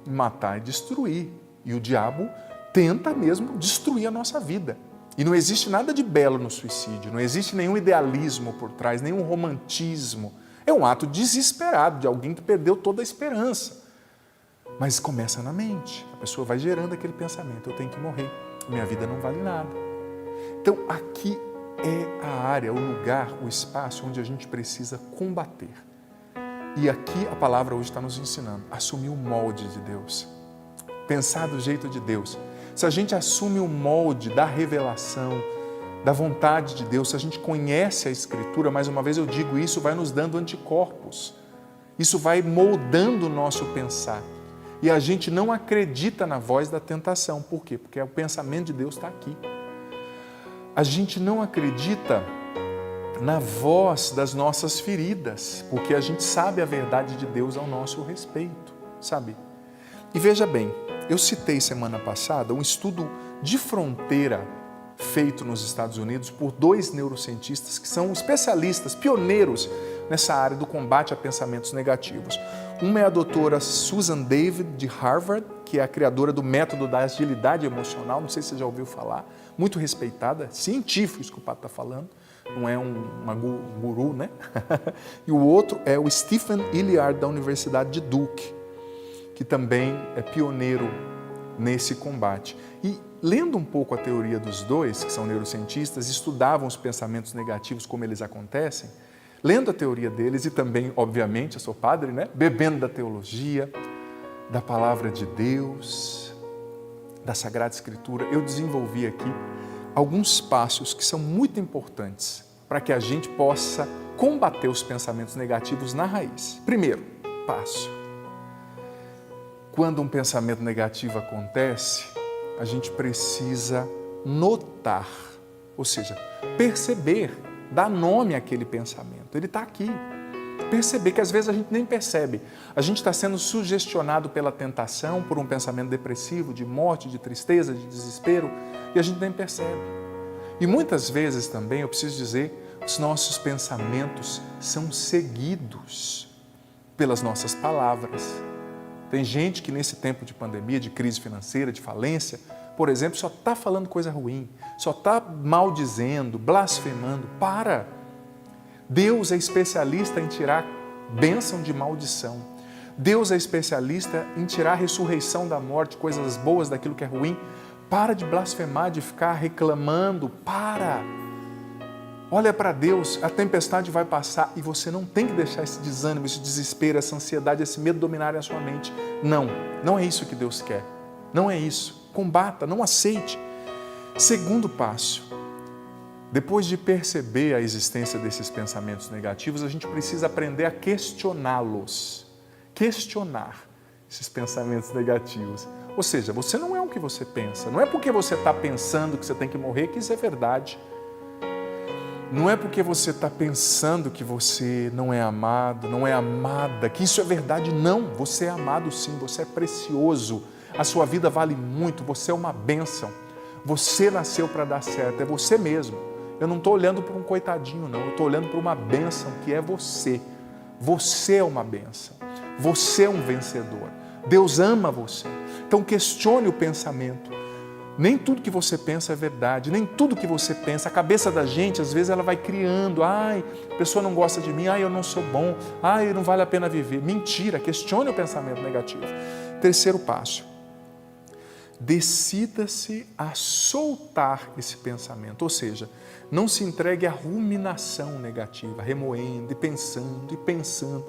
matar e destruir. E o diabo tenta mesmo destruir a nossa vida. E não existe nada de belo no suicídio, não existe nenhum idealismo por trás, nenhum romantismo. É um ato desesperado de alguém que perdeu toda a esperança. Mas começa na mente, a pessoa vai gerando aquele pensamento, eu tenho que morrer, minha vida não vale nada. Então aqui é a área, o lugar, o espaço onde a gente precisa combater. E aqui a palavra hoje está nos ensinando, assumir o molde de Deus, pensar do jeito de Deus. Se a gente assume o molde da revelação, da vontade de Deus, se a gente conhece a Escritura, mais uma vez eu digo, isso vai nos dando anticorpos, isso vai moldando o nosso pensar. E a gente não acredita na voz da tentação. Por quê? Porque o pensamento de Deus está aqui. A gente não acredita na voz das nossas feridas, porque a gente sabe a verdade de Deus ao nosso respeito, sabe? E veja bem, eu citei semana passada um estudo de fronteira feito nos Estados Unidos por 2 neurocientistas que são especialistas, pioneiros nessa área do combate a pensamentos negativos. Uma é a doutora Susan David, de Harvard, que é a criadora do método da agilidade emocional, não sei se você já ouviu falar, muito respeitada, científico isso que o Pato está falando, não é uma guru, né? E o outro é o Stephen Ilyard, da Universidade de Duke, que também é pioneiro nesse combate. E lendo um pouco a teoria dos dois, que são neurocientistas, estudavam os pensamentos negativos, como eles acontecem, lendo a teoria deles e também, obviamente, eu sou padre, né? Bebendo da teologia, da palavra de Deus, da Sagrada Escritura, eu desenvolvi aqui alguns passos que são muito importantes para que a gente possa combater os pensamentos negativos na raiz. Primeiro passo. Quando um pensamento negativo acontece, a gente precisa notar, ou seja, perceber, dar nome àquele pensamento. Ele está aqui. Perceber que às vezes a gente nem percebe. A gente está sendo sugestionado pela tentação, por um pensamento depressivo, de morte, de tristeza, de desespero, e a gente nem percebe. E muitas vezes também, eu preciso dizer, os nossos pensamentos são seguidos pelas nossas palavras. Tem gente que nesse tempo de pandemia, de crise financeira, de falência, por exemplo, só está falando coisa ruim, só está maldizendo, blasfemando. Para! Deus é especialista em tirar bênção de maldição. Deus é especialista em tirar a ressurreição da morte, coisas boas daquilo que é ruim. Para de blasfemar, de ficar reclamando. Para! Olha para Deus, a tempestade vai passar e você não tem que deixar esse desânimo, esse desespero, essa ansiedade, esse medo dominarem a sua mente. Não, não é isso que Deus quer. Não é isso. Combata, não aceite. Segundo passo, depois de perceber a existência desses pensamentos negativos, a gente precisa aprender a questioná-los. Questionar esses pensamentos negativos. Ou seja, você não é o que você pensa. Não é porque você está pensando que você tem que morrer que isso é verdade. Não é porque você está pensando que você não é amado, não é amada, que isso é verdade. Não, você é amado sim, você é precioso. A sua vida vale muito, você é uma bênção. Você nasceu para dar certo, é você mesmo. Eu não estou olhando para um coitadinho, não. Eu estou olhando para uma bênção que é você. Você é uma bênção. Você é um vencedor. Deus ama você. Então questione o pensamento. Nem tudo que você pensa é verdade, nem tudo que você pensa. A cabeça da gente, às vezes, ela vai criando. Ai, a pessoa não gosta de mim. Ai, eu não sou bom. Ai, não vale a pena viver. Mentira, questione o pensamento negativo. Terceiro passo. Decida-se a soltar esse pensamento. Ou seja, não se entregue à ruminação negativa, remoendo e pensando.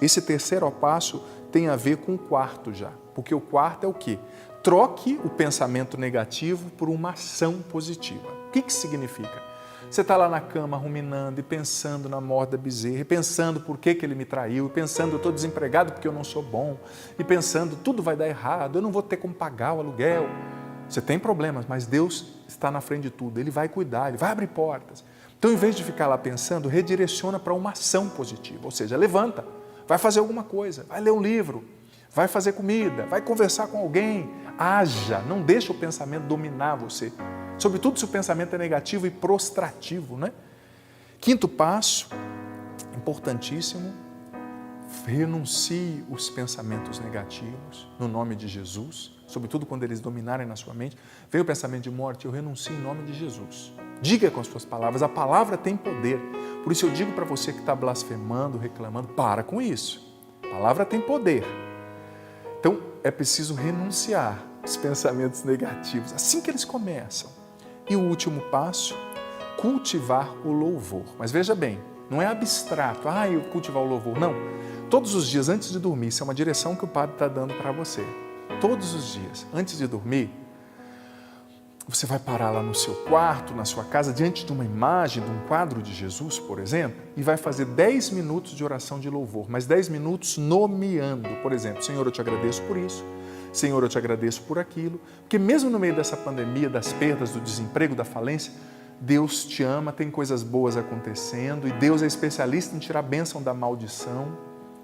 Esse terceiro passo tem a ver com o quarto já. Porque o quarto é o quê? Troque o pensamento negativo por uma ação positiva. O que isso significa? Você está lá na cama ruminando e pensando na morte da Bezerra, e pensando por que ele me traiu, e pensando eu estou desempregado porque eu não sou bom, e pensando tudo vai dar errado, eu não vou ter como pagar o aluguel. Você tem problemas, mas Deus está na frente de tudo, Ele vai cuidar, Ele vai abrir portas. Então, em vez de ficar lá pensando, redireciona para uma ação positiva, ou seja, levanta, vai fazer alguma coisa, vai ler um livro, vai fazer comida, vai conversar com alguém, haja, não deixa o pensamento dominar você. Sobretudo se o pensamento é negativo e prostrativo, né? Quinto passo, importantíssimo, renuncie os pensamentos negativos no nome de Jesus, sobretudo quando eles dominarem na sua mente. Veio o pensamento de morte, eu renuncio em nome de Jesus. Diga com as suas palavras, a palavra tem poder. Por isso eu digo para você que está blasfemando, reclamando, para com isso. A palavra tem poder. Então é preciso renunciar os pensamentos negativos, assim que eles começam. E o último passo, cultivar o louvor. Mas veja bem, não é abstrato, eu cultivar o louvor, não. Todos os dias antes de dormir, isso é uma direção que o Padre está dando para você. Todos os dias, antes de dormir, você vai parar lá no seu quarto, na sua casa, diante de uma imagem, de um quadro de Jesus, por exemplo, e vai fazer 10 minutos de oração de louvor, mas 10 minutos nomeando, por exemplo, Senhor, eu te agradeço por isso, Senhor, eu te agradeço por aquilo, porque mesmo no meio dessa pandemia, das perdas, do desemprego, da falência, Deus te ama, tem coisas boas acontecendo e Deus é especialista em tirar a bênção da maldição,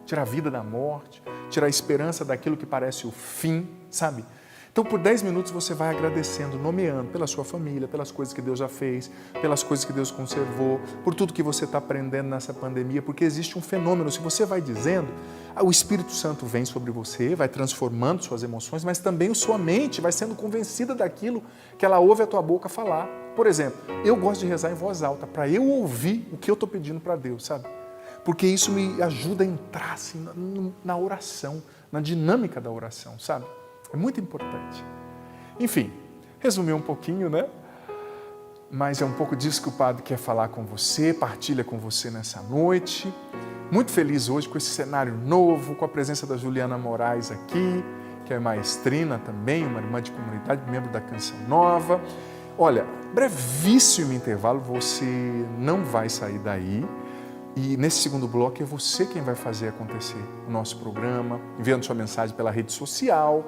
tirar a vida da morte, tirar a esperança daquilo que parece o fim, sabe? Então, por 10 minutos você vai agradecendo, nomeando pela sua família, pelas coisas que Deus já fez, pelas coisas que Deus conservou, por tudo que você está aprendendo nessa pandemia, porque existe um fenômeno, se você vai dizendo, o Espírito Santo vem sobre você, vai transformando suas emoções, mas também a sua mente vai sendo convencida daquilo que ela ouve a tua boca falar. Por exemplo, eu gosto de rezar em voz alta, para eu ouvir o que eu estou pedindo para Deus, sabe? Porque isso me ajuda a entrar assim, na oração, na dinâmica da oração, sabe? É muito importante. Enfim, resumi um pouquinho, né? Mas é um pouco disso que o Padre quer falar com você, partilha com você nessa noite. Muito feliz hoje com esse cenário novo, com a presença da Juliana Moraes aqui, que é maestrina também, uma irmã de comunidade, membro da Canção Nova. Olha, brevíssimo intervalo, você não vai sair daí. E nesse segundo bloco é você quem vai fazer acontecer o nosso programa, enviando sua mensagem pela rede social,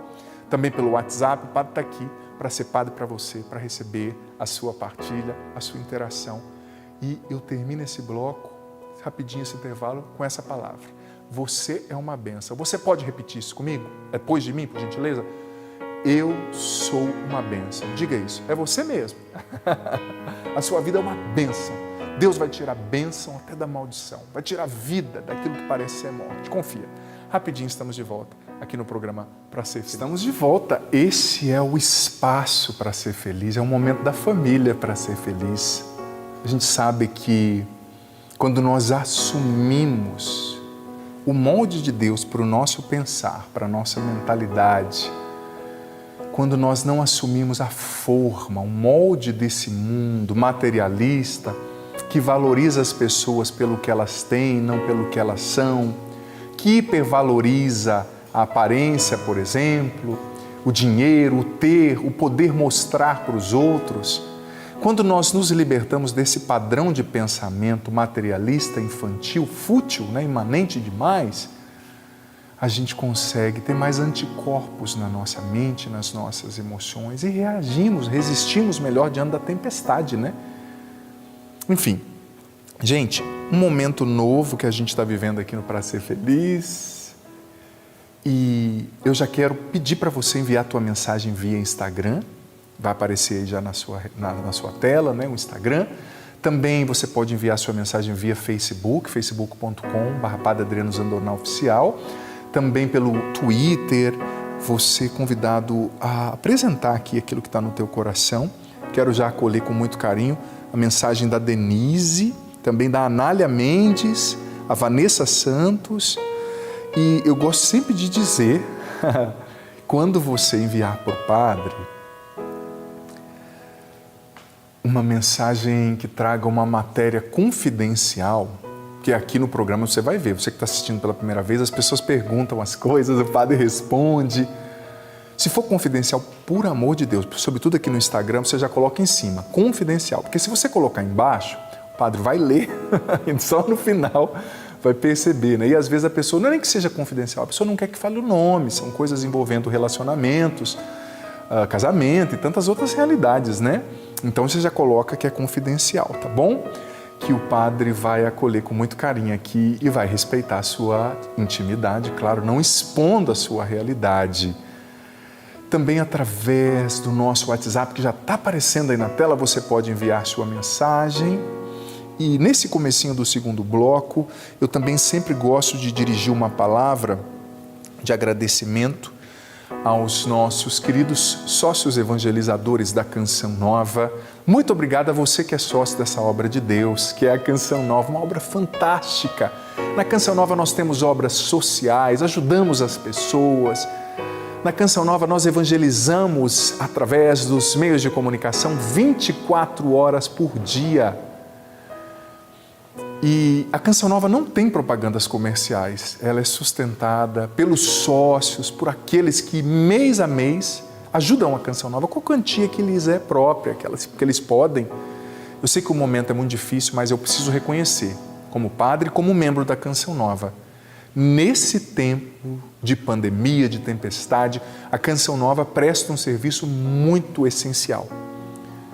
também pelo WhatsApp. O Padre está aqui para ser Padre para você, para receber a sua partilha, a sua interação. E eu termino esse bloco, rapidinho esse intervalo, com essa palavra. Você é uma bênção. Você pode repetir isso comigo? Depois de mim, por gentileza? Eu sou uma bênção. Diga isso. É você mesmo. A sua vida é uma bênção. Deus vai tirar a bênção até da maldição. Vai tirar a vida daquilo que parece ser morte. Confia. Rapidinho estamos de volta aqui no programa Para Ser Feliz. Estamos de volta. Esse é o espaço para ser feliz. É um momento da família para ser feliz. A gente sabe que quando nós assumimos o molde de Deus para o nosso pensar, para a nossa mentalidade, quando nós não assumimos a forma, o molde desse mundo materialista, que valoriza as pessoas pelo que elas têm, não pelo que elas são, que hipervaloriza a aparência, por exemplo, o dinheiro, o ter, o poder mostrar para os outros. Quando nós nos libertamos desse padrão de pensamento materialista, infantil, fútil, imanente demais, a gente consegue ter mais anticorpos na nossa mente, nas nossas emoções e resistimos melhor diante da tempestade, Enfim, gente, um momento novo que a gente está vivendo aqui no Para Ser Feliz. E eu já quero pedir para você enviar a tua mensagem via Instagram. Vai aparecer aí já na sua tela, o Instagram. Também você pode enviar sua mensagem via Facebook, facebook.com/Padre Adriano Zandornal Oficial. Também pelo Twitter, você é convidado a apresentar aqui aquilo que está no teu coração. Quero já acolher com muito carinho a mensagem da Denise, também da Anália Mendes, a Vanessa Santos. E eu gosto sempre de dizer, quando você enviar para o Padre, uma mensagem que traga uma matéria confidencial, que aqui no programa você vai ver, você que está assistindo pela primeira vez, as pessoas perguntam as coisas, o Padre responde. Se for confidencial, por amor de Deus, sobretudo aqui no Instagram, você já coloca em cima, confidencial, porque se você colocar embaixo, o Padre vai ler e só no final vai perceber, E às vezes a pessoa, não é nem que seja confidencial, a pessoa não quer que fale o nome, são coisas envolvendo relacionamentos, casamento e tantas outras realidades, Então você já coloca que é confidencial, tá bom? Que o Padre vai acolher com muito carinho aqui e vai respeitar a sua intimidade, claro, não expondo a sua realidade. Também através do nosso WhatsApp, que já está aparecendo aí na tela, você pode enviar sua mensagem. E nesse comecinho do segundo bloco, eu também sempre gosto de dirigir uma palavra de agradecimento aos nossos queridos sócios evangelizadores da Canção Nova. Muito obrigado a você que é sócio dessa obra de Deus, que é a Canção Nova, uma obra fantástica. Na Canção Nova nós temos obras sociais, ajudamos as pessoas. Na Canção Nova nós evangelizamos através dos meios de comunicação 24 horas por dia. E a Canção Nova não tem propagandas comerciais, ela é sustentada pelos sócios, por aqueles que mês a mês ajudam a Canção Nova com a quantia que lhes é própria, que eles podem. Eu sei que o momento é muito difícil, mas eu preciso reconhecer, como padre e como membro da Canção Nova, nesse tempo de pandemia, de tempestade, a Canção Nova presta um serviço muito essencial,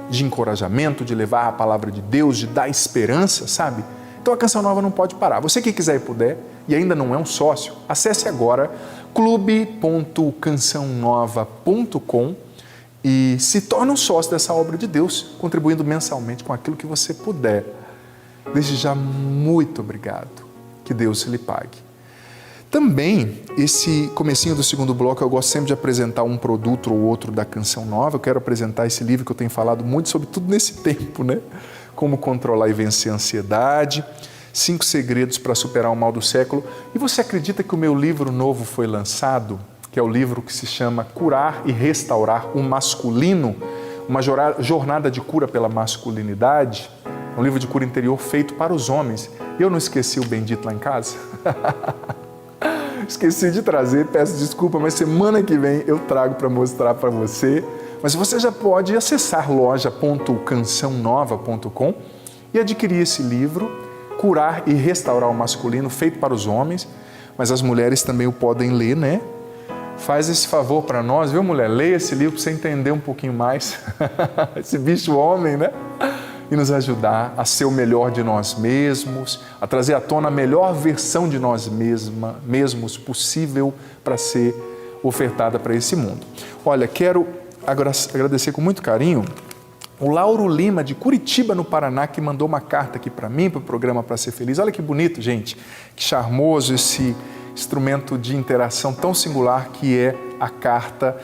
de encorajamento, de levar a palavra de Deus, de dar esperança, sabe? Então a Canção Nova não pode parar. Você que quiser e puder, e ainda não é um sócio, acesse agora clube.cançãonova.com e se torne um sócio dessa obra de Deus, contribuindo mensalmente com aquilo que você puder. Desde já, muito obrigado. Que Deus lhe pague. Também, esse comecinho do segundo bloco, eu gosto sempre de apresentar um produto ou outro da Canção Nova. Eu quero apresentar esse livro que eu tenho falado muito sobre tudo nesse tempo, Como controlar e vencer a ansiedade, 5 segredos para superar o mal do século. E você acredita que o meu livro novo foi lançado, que é o livro que se chama Curar e Restaurar o Masculino, uma jornada de cura pela masculinidade, um livro de cura interior feito para os homens. E eu não esqueci o bendito lá em casa? Esqueci de trazer, peço desculpa, mas semana que vem eu trago para mostrar para você, Mas você já pode acessar loja.cançãonova.com e adquirir esse livro, Curar e Restaurar o Masculino, feito para os homens, mas as mulheres também o podem ler, né? Faz esse favor para nós, viu, mulher? Leia esse livro para você entender um pouquinho mais esse bicho homem, né? E nos ajudar a ser o melhor de nós mesmos, a trazer à tona a melhor versão de nós mesmos possível para ser ofertada para esse mundo. Olha, quero agradecer com muito carinho o Lauro Lima, de Curitiba, no Paraná, que mandou uma carta aqui para mim, para o programa Para Ser Feliz. Olha que bonito, gente, que charmoso esse instrumento de interação tão singular que é a carta.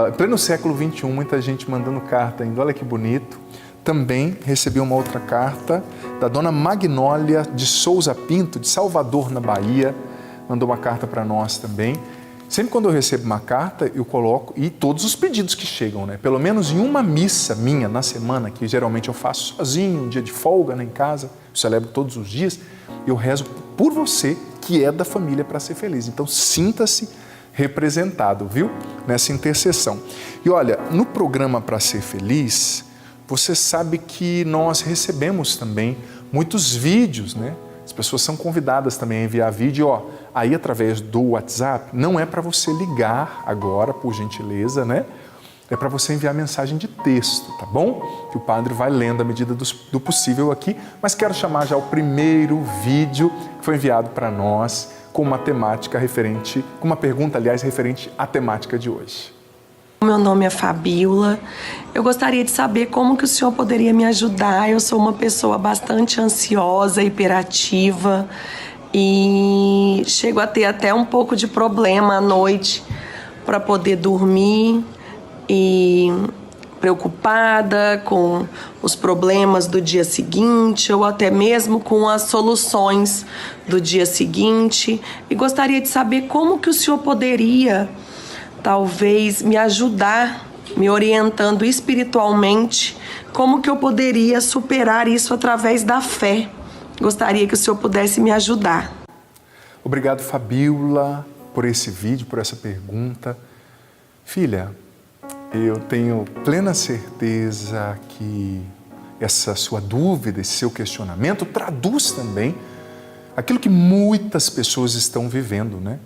Em pleno século XXI, muita gente mandando carta ainda, olha que bonito. Também recebi uma outra carta da dona Magnólia de Souza Pinto, de Salvador, na Bahia, mandou uma carta para nós também. Sempre quando eu recebo uma carta, eu coloco, e todos os pedidos que chegam, né? Pelo menos em uma missa minha na semana, que geralmente eu faço sozinho, um dia de folga, né, em casa, eu celebro todos os dias, eu rezo por você, que é da família Para Ser Feliz. Então, sinta-se representado, viu? Nessa intercessão. E olha, no programa Para Ser Feliz, você sabe que nós recebemos também muitos vídeos, né? As pessoas são convidadas também a enviar vídeo, aí através do WhatsApp. Não é para você ligar agora, por gentileza, né? É para você enviar mensagem de texto, tá bom? Que o padre vai lendo à medida do possível aqui, mas quero chamar já o primeiro vídeo que foi enviado para nós com uma temática referente, com uma pergunta, aliás, referente à temática de hoje. Meu nome é Fabíola. Eu gostaria de saber como que o senhor poderia me ajudar. Eu sou uma pessoa bastante ansiosa, hiperativa e chego a ter até um pouco de problema à noite para poder dormir e preocupada com os problemas do dia seguinte ou até mesmo com as soluções do dia seguinte. E gostaria de saber como que o senhor poderia talvez me ajudar, me orientando espiritualmente, como que eu poderia superar isso através da fé. Gostaria que o senhor pudesse me ajudar. Obrigado, Fabíola, por esse vídeo, por essa pergunta. Filha, eu tenho plena certeza que essa sua dúvida, esse seu questionamento traduz também aquilo que muitas pessoas estão vivendo, né?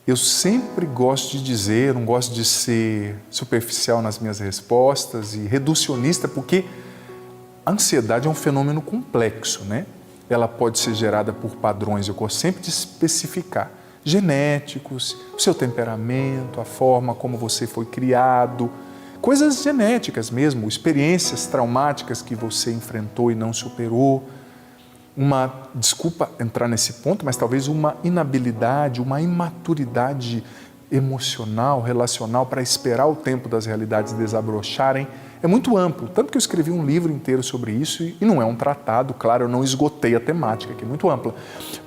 Eu sempre gosto de dizer, não gosto de ser superficial nas minhas respostas e reducionista, porque a ansiedade é um fenômeno complexo, né? Ela pode ser gerada por padrões, eu gosto sempre de especificar, genéticos, o seu temperamento, a forma como você foi criado, coisas genéticas mesmo, experiências traumáticas que você enfrentou e não superou, desculpa entrar nesse ponto, mas talvez uma inabilidade, uma imaturidade emocional, relacional para esperar o tempo das realidades desabrocharem. É muito amplo, tanto que eu escrevi um livro inteiro sobre isso e não é um tratado, claro, eu não esgotei a temática, que é muito ampla.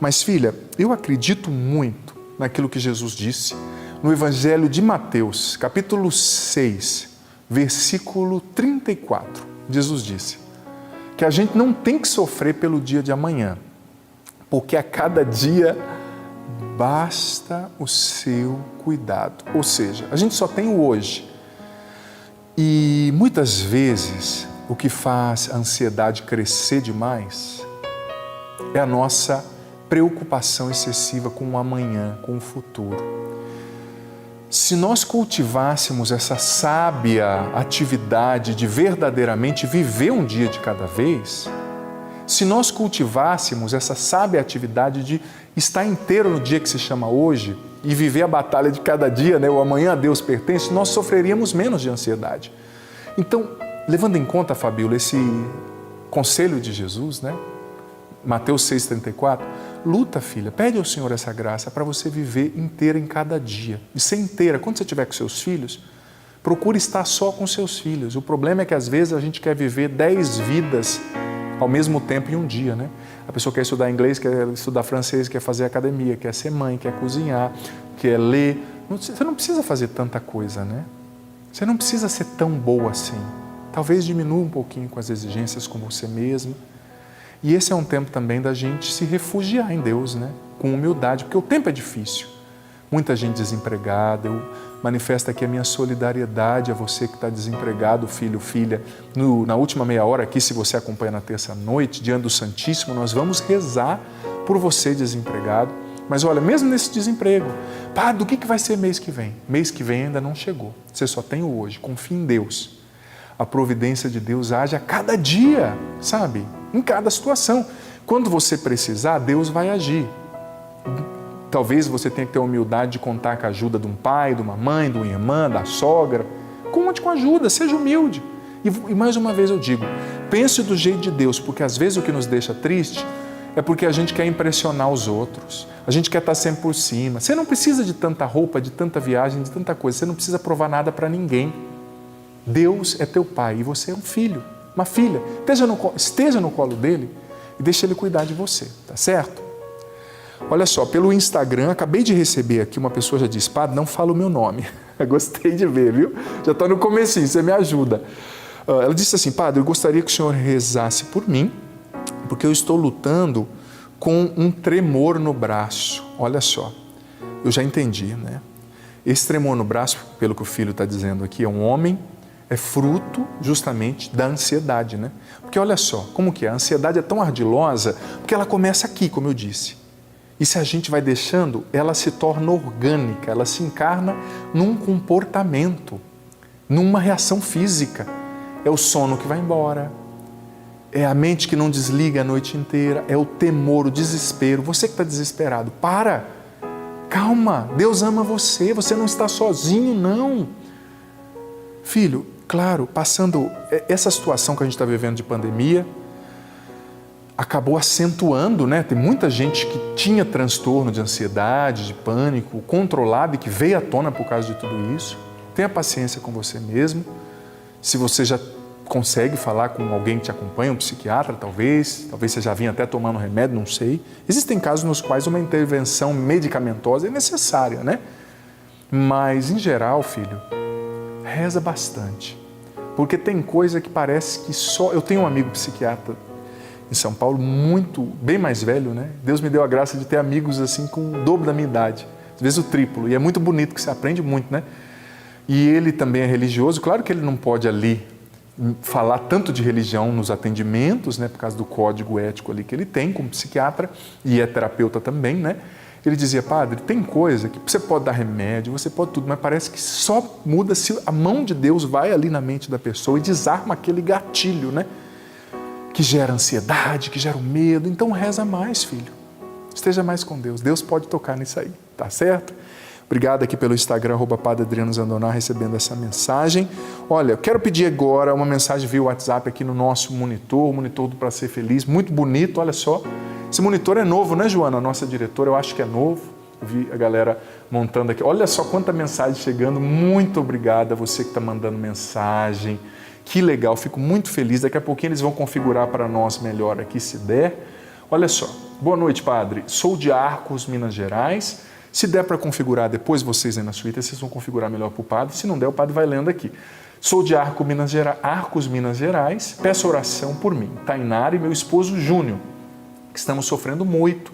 Mas filha, eu acredito muito naquilo que Jesus disse no Evangelho de Mateus, capítulo 6, versículo 34. Jesus disse que a gente não tem que sofrer pelo dia de amanhã, porque a cada dia basta o seu cuidado. Ou seja, a gente só tem o hoje. E muitas vezes o que faz a ansiedade crescer demais é a nossa preocupação excessiva com o amanhã, com o futuro. Se nós cultivássemos essa sábia atividade de verdadeiramente viver um dia de cada vez, se nós cultivássemos essa sábia atividade de estar inteiro no dia que se chama hoje e viver a batalha de cada dia, né? O amanhã a Deus pertence, nós sofreríamos menos de ansiedade. Então, levando em conta, Fabíola, esse conselho de Jesus, né? Mateus 6,34, luta, filha, pede ao Senhor essa graça para você viver inteira em cada dia. E ser inteira, quando você estiver com seus filhos, procure estar só com seus filhos. O problema é que às vezes a gente quer viver 10 vidas ao mesmo tempo em um dia, né? A pessoa quer estudar inglês, quer estudar francês, quer fazer academia, quer ser mãe, quer cozinhar, quer ler. Você não precisa fazer tanta coisa, né? Você não precisa ser tão boa assim. Talvez diminua um pouquinho com as exigências com você mesmo. E esse é um tempo também da gente se refugiar em Deus, né? Com humildade, porque o tempo é difícil. muita gente desempregada. Eu manifesto aqui a minha solidariedade a você que está desempregado, filho, filha. Na última meia hora aqui, se você acompanha na terça-noite, diante do Santíssimo, nós vamos rezar por você desempregado. Mas olha, mesmo nesse desemprego, padre, do que vai ser mês que vem? Mês que vem ainda não chegou. Você só tem o hoje. Confie em Deus. A providência de Deus age a cada dia, sabe? Em cada situação. Quando você precisar, Deus vai agir. Talvez você tenha que ter a humildade de contar com a ajuda de um pai, de uma mãe, de uma irmã, da sogra. Conte com ajuda, seja humilde. E mais uma vez eu digo, pense do jeito de Deus, porque às vezes o que nos deixa triste é porque a gente quer impressionar os outros. A gente quer estar sempre por cima. Você não precisa de tanta roupa, de tanta viagem, de tanta coisa. Você não precisa provar nada para ninguém. Deus é teu pai e você é um filho, uma filha. Esteja no colo dele e deixa ele cuidar de você, tá certo? Olha só, pelo Instagram, acabei de receber aqui, uma pessoa já disse, padre, não fala o meu nome. Gostei de ver, viu? Já está no comecinho, você me ajuda. Ela disse assim, padre, eu gostaria que o senhor rezasse por mim, porque eu estou lutando com um tremor no braço. Olha só, eu já entendi, né? Esse tremor no braço, pelo que o filho está dizendo aqui, é um homem, é fruto justamente da ansiedade, né? Porque olha só, como que é? A ansiedade é tão ardilosa, porque ela começa aqui, como eu disse. E se a gente vai deixando, ela se torna orgânica, ela se encarna num comportamento, numa reação física. É o sono que vai embora, é a mente que não desliga a noite inteira, é o temor, o desespero. Você que está desesperado, para, calma, Deus ama você, você não está sozinho, não. Filho, claro, passando essa situação que a gente está vivendo de pandemia, acabou acentuando, né? Tem muita gente que tinha transtorno de ansiedade, de pânico, controlado e que veio à tona por causa de tudo isso. Tenha paciência com você mesmo. Se você já consegue falar com alguém que te acompanha, um psiquiatra talvez você já vinha até tomando remédio, não sei. Existem casos nos quais uma intervenção medicamentosa é necessária, né? Mas, em geral, filho, reza bastante. Porque tem coisa que parece que só... Eu tenho um amigo psiquiatra em São Paulo, bem mais velho, né? Deus me deu a graça de ter amigos assim com o dobro da minha idade, às vezes o triplo, e é muito bonito que você aprende muito, né? E ele também é religioso, claro que ele não pode ali falar tanto de religião nos atendimentos, né? Por causa do código ético ali que ele tem como psiquiatra, e é terapeuta também, né? Ele dizia, padre, tem coisa que você pode dar remédio, você pode tudo, mas parece que só muda se a mão de Deus vai ali na mente da pessoa e desarma aquele gatilho, né? Que gera ansiedade, que gera o medo. Então reza mais, filho. Esteja mais com Deus. Deus pode tocar nisso aí, tá certo? Obrigado aqui pelo Instagram, @Padre Adriano Zandoná, recebendo essa mensagem. Olha, eu quero pedir agora uma mensagem via WhatsApp aqui no nosso monitor, o monitor do Pra Ser Feliz, muito bonito, olha só. Esse monitor é novo, né, Joana? A nossa diretora, eu acho que é novo. Eu vi a galera montando aqui. Olha só quanta mensagem chegando. Muito obrigado a você que está mandando mensagem. Que legal, fico muito feliz. Daqui a pouquinho eles vão configurar para nós melhor aqui, se der. Olha só, boa noite, padre. Sou de Arcos, Minas Gerais. Se der para configurar depois, vocês aí na suíte, vocês vão configurar melhor para o padre. Se não der, o padre vai lendo aqui. Sou de Arcos, Minas Gerais. Peço oração por mim, Tainara e meu esposo Júnior, que estamos sofrendo muito,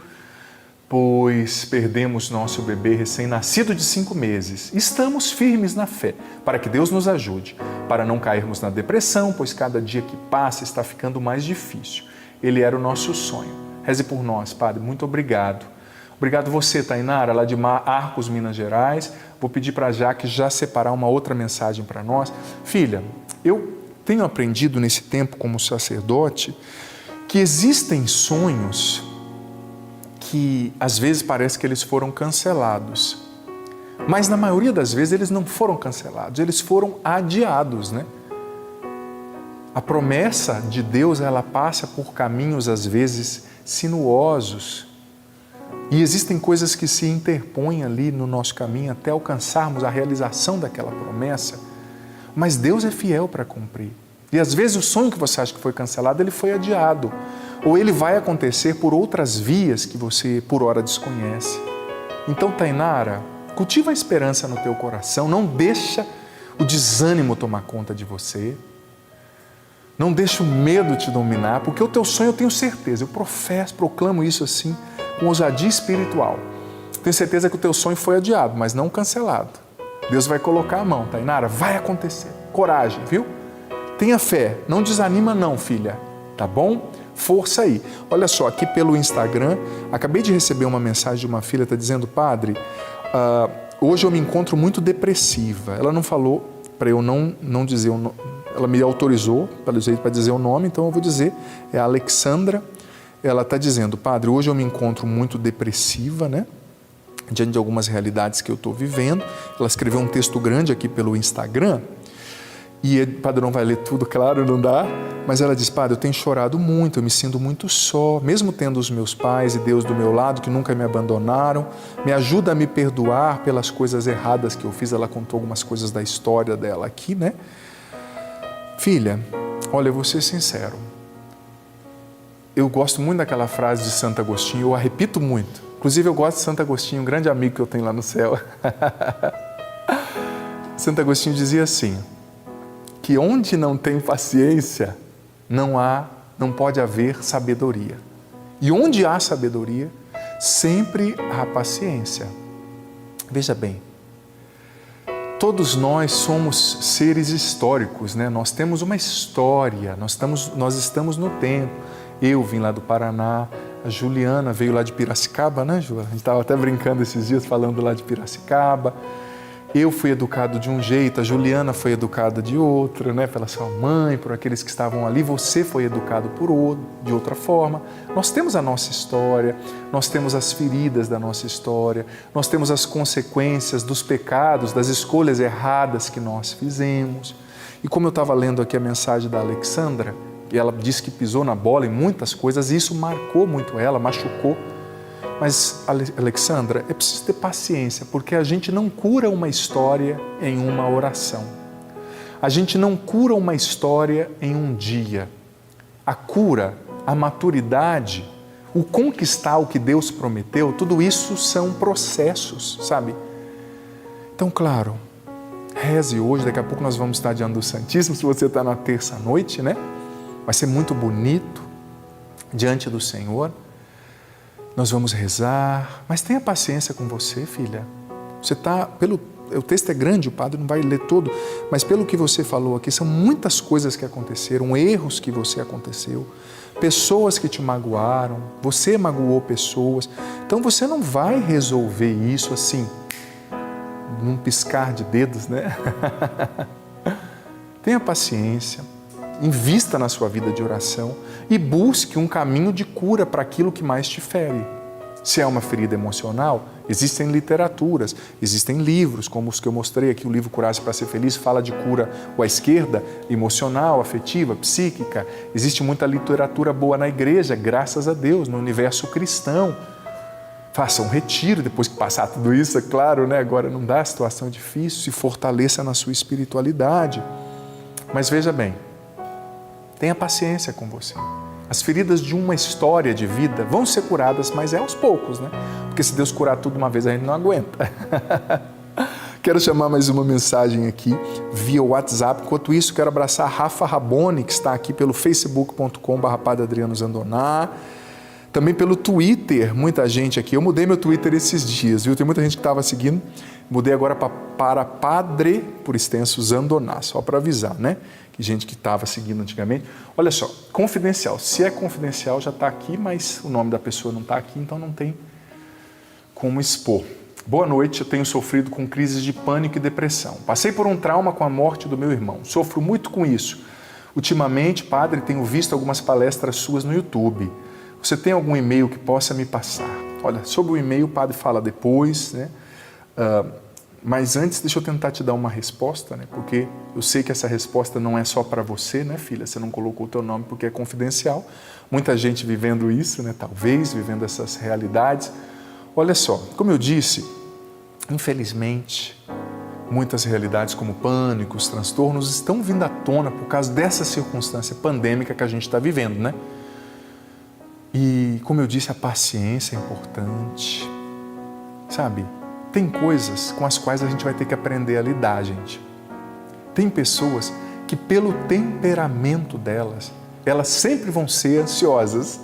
pois perdemos nosso bebê recém-nascido de 5 meses. Estamos firmes na fé, para que Deus nos ajude, para não cairmos na depressão, pois cada dia que passa está ficando mais difícil. Ele era o nosso sonho. Reze por nós, Padre. Muito obrigado. Obrigado você, Tainara, lá de Arcos, Minas Gerais. Vou pedir para a Jaque já separar uma outra mensagem para nós. Filha, eu tenho aprendido nesse tempo como sacerdote que existem sonhos que às vezes parece que eles foram cancelados, mas na maioria das vezes eles não foram cancelados, eles foram adiados, né? A promessa de Deus, ela passa por caminhos às vezes sinuosos e existem coisas que se interpõem ali no nosso caminho até alcançarmos a realização daquela promessa, mas Deus é fiel para cumprir. E às vezes o sonho que você acha que foi cancelado, ele foi adiado. Ou ele vai acontecer por outras vias que você por hora desconhece. Então, Tainara, cultiva a esperança no teu coração, não deixa o desânimo tomar conta de você. Não deixa o medo te dominar, porque o teu sonho eu tenho certeza, eu proclamo isso assim, com ousadia espiritual. Tenho certeza que o teu sonho foi adiado, mas não cancelado. Deus vai colocar a mão, Tainara, vai acontecer. Coragem, viu? Tenha fé, não desanima não, filha, tá bom? Força aí. Olha só, aqui pelo Instagram, acabei de receber uma mensagem de uma filha, está dizendo, padre, hoje eu me encontro muito depressiva. Ela não falou para eu não dizer o nome, ela me autorizou para dizer o nome, então eu vou dizer, é a Alexandra. Ela está dizendo, padre, hoje eu me encontro muito depressiva, né? Diante de algumas realidades que eu estou vivendo. Ela escreveu um texto grande aqui pelo Instagram, e o padre não vai ler tudo, claro, não dá, mas ela diz, padre, eu tenho chorado muito, eu me sinto muito só, mesmo tendo os meus pais e Deus do meu lado, que nunca me abandonaram, me ajuda a me perdoar pelas coisas erradas que eu fiz. Ela contou algumas coisas da história dela aqui, né? Filha, olha, eu vou ser sincero, eu gosto muito daquela frase de Santo Agostinho, eu a repito muito, inclusive eu gosto de Santo Agostinho, um grande amigo que eu tenho lá no céu. Santo Agostinho dizia assim, que onde não tem paciência, não pode haver sabedoria. E onde há sabedoria, sempre há paciência. Veja bem, todos nós somos seres históricos, né? Nós temos uma história, nós estamos no tempo. Eu vim lá do Paraná, a Juliana veio lá de Piracicaba, né, Ju? A gente estava até brincando esses dias falando lá de Piracicaba. Eu fui educado de um jeito, a Juliana foi educada de outro, né? Pela sua mãe, por aqueles que estavam ali. Você foi educado de outra forma. Nós temos a nossa história, nós temos as feridas da nossa história, nós temos as consequências dos pecados, das escolhas erradas que nós fizemos. E como eu estava lendo aqui a mensagem da Alexandra, e ela disse que pisou na bola em muitas coisas, e isso marcou muito ela, machucou. Mas, Alexandra, é preciso ter paciência, porque a gente não cura uma história em uma oração. A gente não cura uma história em um dia. A cura, a maturidade, o conquistar o que Deus prometeu, tudo isso são processos, sabe? Então, claro, reze hoje, daqui a pouco nós vamos estar diante do Santíssimo, se você está na terça-noite, né? Vai ser muito bonito, diante do Senhor. Nós vamos rezar, mas tenha paciência com você, filha. Você está, o texto é grande, o padre não vai ler todo, mas pelo que você falou aqui, são muitas coisas que aconteceram, erros que você aconteceu, pessoas que te magoaram, você magoou pessoas. Então você não vai resolver isso assim, num piscar de dedos, né? Tenha paciência, invista na sua vida de oração e busque um caminho de cura para aquilo que mais te fere. Se é uma ferida emocional, existem literaturas, existem livros, como os que eu mostrei aqui, o livro Curar-se para Ser Feliz, fala de cura à esquerda, emocional, afetiva, psíquica. Existe muita literatura boa na igreja, graças a Deus, no universo cristão. Faça um retiro, depois que passar tudo isso, é claro, né? Agora não dá, a situação é difícil, se fortaleça na sua espiritualidade. Mas veja bem, tenha paciência com você. As feridas de uma história de vida vão ser curadas, mas é aos poucos, né? Porque se Deus curar tudo uma vez, a gente não aguenta. Quero chamar mais uma mensagem aqui via WhatsApp. Enquanto isso, quero abraçar a Rafa Raboni, que está aqui pelo facebook.com/Padre Adriano Zandoná. Também pelo Twitter, muita gente aqui. Eu mudei meu Twitter esses dias, viu? Tem muita gente que estava seguindo. Mudei agora para Padre, por extenso, Zandoná, só para avisar, né? Que gente que estava seguindo antigamente. Olha só, confidencial. Se é confidencial, já está aqui, mas o nome da pessoa não está aqui, então não tem como expor. Boa noite, eu tenho sofrido com crises de pânico e depressão. Passei por um trauma com a morte do meu irmão. Sofro muito com isso. Ultimamente, padre, tenho visto algumas palestras suas no YouTube. Você tem algum e-mail que possa me passar? Olha, sobre o e-mail o padre fala depois, né? Mas antes, deixa eu tentar te dar uma resposta, né? Porque eu sei que essa resposta não é só para você, né, filha? Você não colocou o teu nome porque é confidencial. Muita gente vivendo isso, né? Talvez, vivendo essas realidades. Olha só, como eu disse, infelizmente, muitas realidades como pânicos, transtornos estão vindo à tona por causa dessa circunstância pandêmica que a gente está vivendo, né? E, como eu disse, a paciência é importante, sabe? Tem coisas com as quais a gente vai ter que aprender a lidar, gente. Tem pessoas que, pelo temperamento delas, elas sempre vão ser ansiosas.